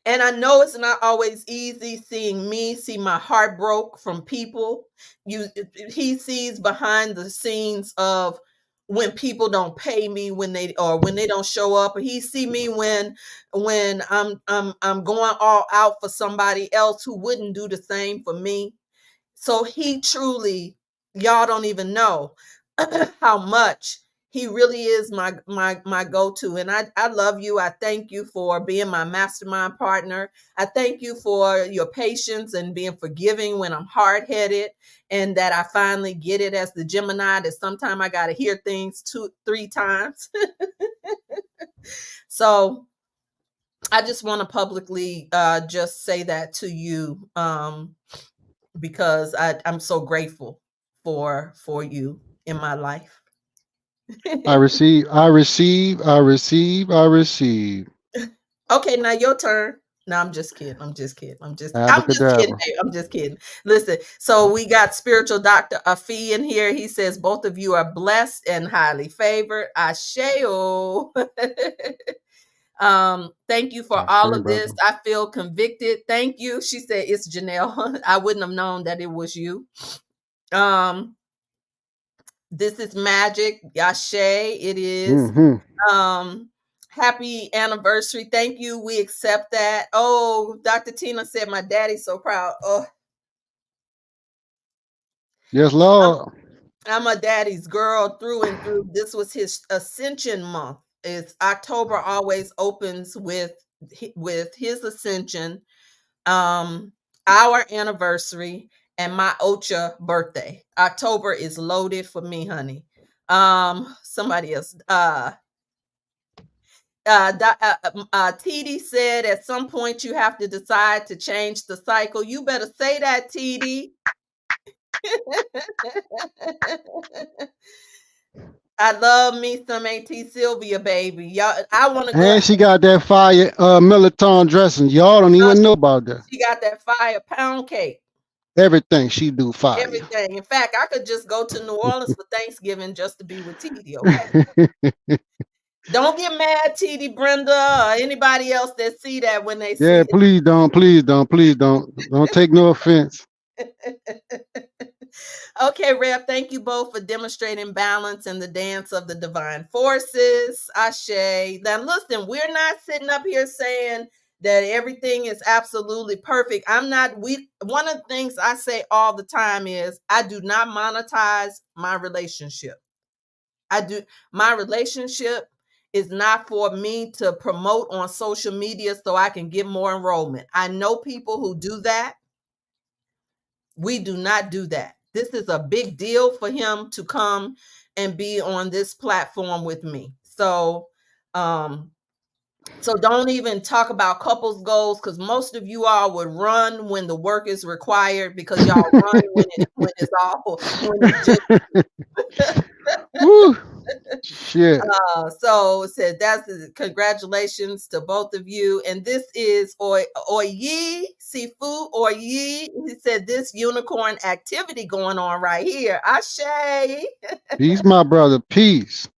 And I know it's not always easy seeing me see my heart broke from people. He sees behind the scenes of when people don't pay me when they don't show up. He see me when I'm going all out for somebody else who wouldn't do the same for me. So he truly, y'all don't even know how much he really is my go-to. And I love you. I thank you for being my mastermind partner. I thank you for your patience and being forgiving when I'm hard-headed and that I finally get it as the Gemini that sometimes I gotta hear things 2-3 times. So I just want to publicly just say that to you. Because I'm so grateful for you in my life. I receive, I receive, I receive, I receive. Okay, now your turn. No, I'm just kidding. I'm just kidding. Abracadabra. Babe. I'm just kidding. Listen, so we got spiritual Dr. Afi in here. He says both of you are blessed and highly favored. Asheo. Thank you for I all say, of this. brother. I feel convicted. Thank you. She said it's Janelle. I wouldn't have known that it was you. Um, This is magic. Yashe, it is. Mm-hmm. Um, Happy anniversary. Thank you. We accept that. Oh, Dr. Tina said my daddy's so proud. Oh, Yes, I'm, Lord. I'm a daddy's girl through and through. This was his ascension month. It's October always opens with his ascension, um, our anniversary, and my Ocha birthday. October is loaded for me, honey. Somebody else. TD said at some point you have to decide to change the cycle. You better say that, TD. I love me some AT Sylvia, baby. Y'all, I want to go. And she got that fire Military dressing. Y'all don't Uh, even know about that. she got that fire pound cake. Everything she do fire. Everything. In fact, I could just go to New Orleans for Thanksgiving just to be with TD. Okay. Don't get mad, TD Brenda, or anybody else that see that when they Yeah, see please don't, please don't, please don't. Don't take no offense. it. Okay, Rev, thank you both for demonstrating balance in the dance of the divine forces. Ashe. Now, listen, we're not sitting up here saying that everything is absolutely perfect. One of the things I say all the time is I do not monetize my relationship. My relationship is not for me to promote on social media so I can get more enrollment. I know people who do that. We do not do that. This is a big deal for him to come and be on this platform with me. Um, so don't even talk about couples goals, because most of you all would run when the work is required, because y'all run when it's all when it's just Woo, shit. so it said congratulations to both of you. And this is Oyi Sifu Oyi. He said this unicorn activity going on right here. Ashe. He's my brother. Peace.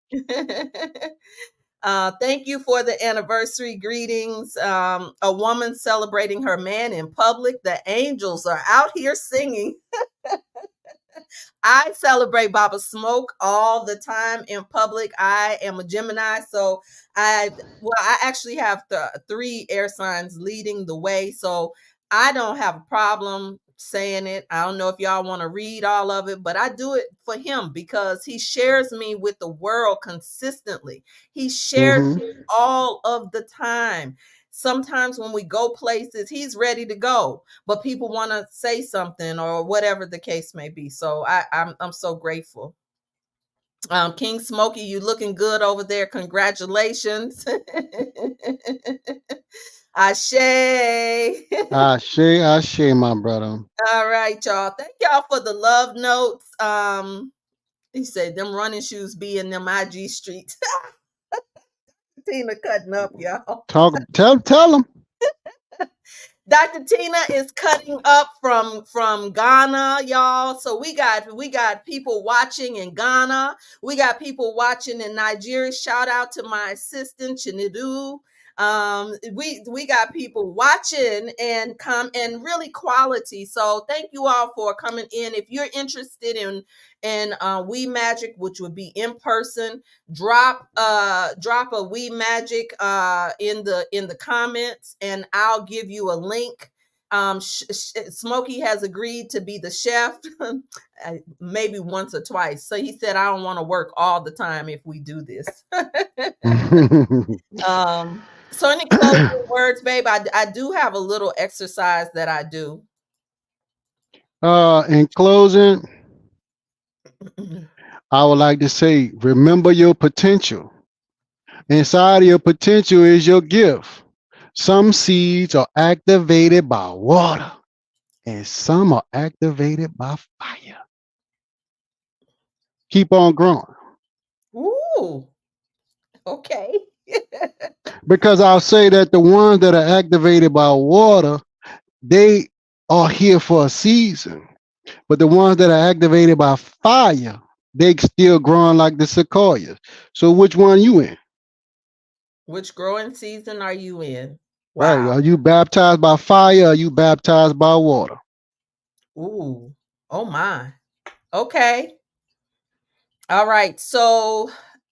Thank you for the anniversary greetings. A woman celebrating her man in public. The angels are out here singing. I celebrate Baba Smoke all the time in public. I am a Gemini, so I actually have three air signs leading the way, so I don't have a problem saying it. I don't know if y'all want to read all of it, but I do it for him because he shares me with the world consistently. He shares Hmm. me all of the time. Sometimes when we go places, he's ready to go, but people want to say something or whatever the case may be. So I'm so grateful. King Smokey, you looking good over there. Congratulations. Ashe. Ashe, my brother. All right, y'all. Thank y'all for the love notes. He said them running shoes be in them IG streets. Tina cutting up, y'all. Tell him. Dr. Tina is cutting up from Ghana, y'all. So we got people watching in Ghana. We got people watching in Nigeria. Shout out to my assistant Chinedu. We got people watching and really quality. So thank you all for coming in. If you're interested in We Magic, which would be in person, drop a We Magic in the comments, and I'll give you a link. Smokey has agreed to be the chef maybe once or twice. So he said I don't want to work all the time if we do this. So any closing words, babe? I do have a little exercise that I do. In closing, I would like to say, remember your potential. Inside of your potential is your gift. Some seeds are activated by water, and some are activated by fire. Keep on growing. Ooh, okay. Because I'll say that the ones that are activated by water, they are here for a season. But the ones that are activated by fire, they still growing like the sequoias. So which one you in? Which growing season are you in? Right? Wow. Are you baptized by fire? Or are you baptized by water? Ooh. Oh my. Okay. All right. So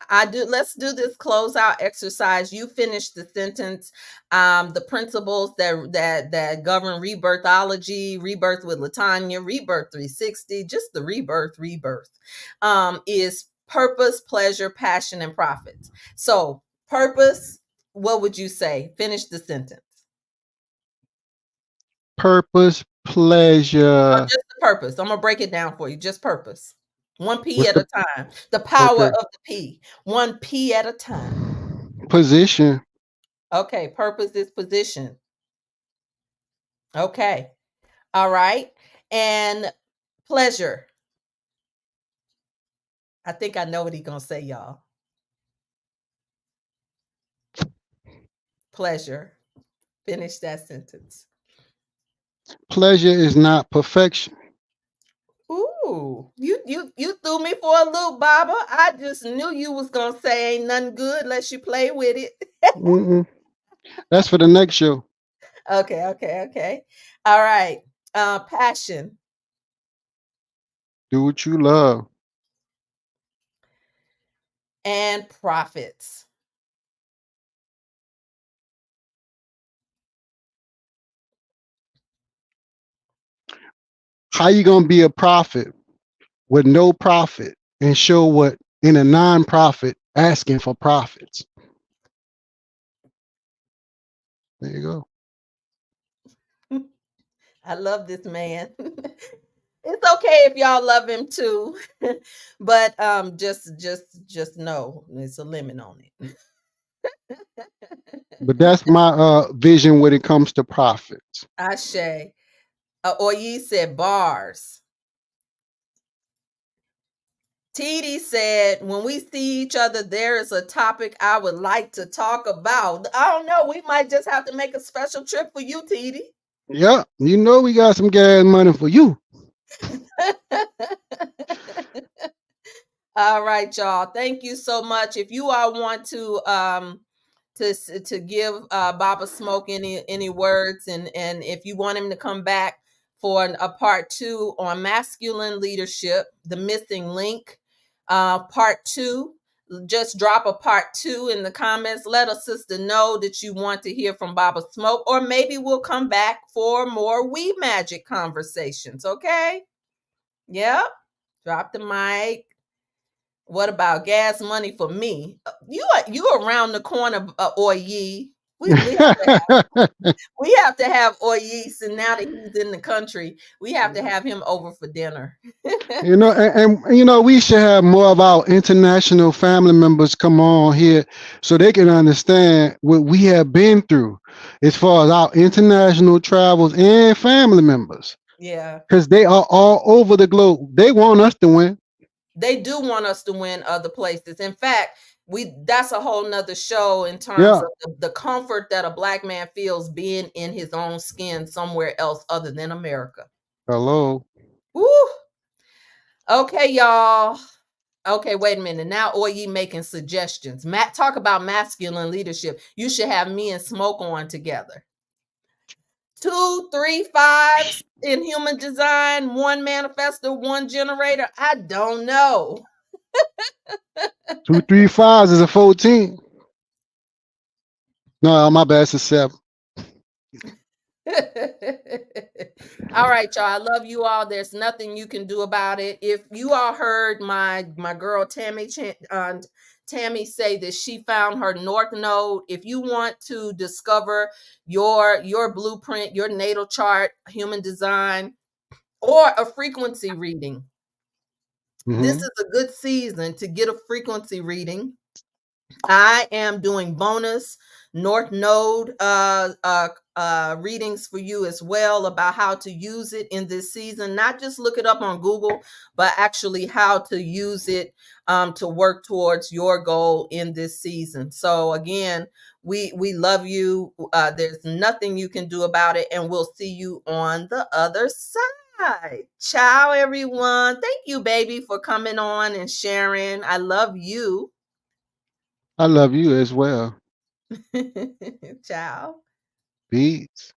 let's do this closeout exercise. You finish the sentence. The principles that govern rebirthology, rebirth with Latanya, rebirth 360, just the rebirth, is purpose, pleasure, passion, and profits. So purpose, what would you say? Finish the sentence. Purpose, Oh, pleasure. just the purpose. I'm gonna break it down for you. Just purpose. One P What's at a the time. The power okay? of the P. One P at a time. Position. Okay, purpose is position. Okay. All right. And pleasure. I think I know what he's gonna say, y'all. Pleasure. Finish that sentence. Pleasure is not perfection. Ooh, you threw me for a loop, Baba. I just knew you was gonna say ain't nothing good unless you play with it. Mm-mm. That's for the next show. Okay. All right. Passion Do what you love. and profits. How you gonna be a prophet with no profit and show what in a non-profit asking for profits? There you go. I love this man. It's okay if y'all love him too. But just know there's a limit on it. But that's my vision when it comes to profits. Ashe. Or ye said bars. TD said, when we see each other, there is a topic I would like to talk about. I don't know. We might just have to make a special trip for you, TD. Yeah, you know we got some gas money for you. All right, y'all. Thank you so much. If you all want to give Baba Smoke any words, and if you want him to come back for a part 2 on masculine leadership, the missing link, part 2, just drop a part 2 in the comments. Let a sister know that you want to hear from Baba Smoke, or maybe we'll come back for more weed magic conversations. Okay? Yep. Drop the mic. What about gas money for me? You around the corner, Oyi. We have to have Oyis, and now that he's in the country, we have to have him over for dinner. You know, and you know, we should have more of our international family members come on here so they can understand what we have been through as far as our international travels and family members. Yeah. Because they are all over the globe. They want us to win. They do want us to win other places. In fact, that's a whole nother show in terms Yeah. of the comfort that a Black man feels being in his own skin somewhere else other than America. Hello. Woo. Okay, y'all. Okay, wait a minute. Now, or ye making suggestions. Matt, talk about masculine leadership. You should have me and Smoke on together. 2, 3, 5s in human design, 1 manifestor, 1 generator. I don't know. 2, 3, 5s is a 14. No, my bad. It's a 7. All right, y'all. I love you all. There's nothing you can do about it. If you all heard my girl Tammy say that she found her North Node, if you want to discover your blueprint, your natal chart, human design, or a frequency reading, this is a good season to get a frequency reading. I am doing bonus North Node readings for you as well about how to use it in this season. Not just look it up on Google, but actually how to use it to work towards your goal in this season. So again, we love you. There's nothing you can do about it, and we'll see you on the other side. Ciao, everyone. Thank you, baby, for coming on and sharing. I love you. I love you as well. Ciao. Peace.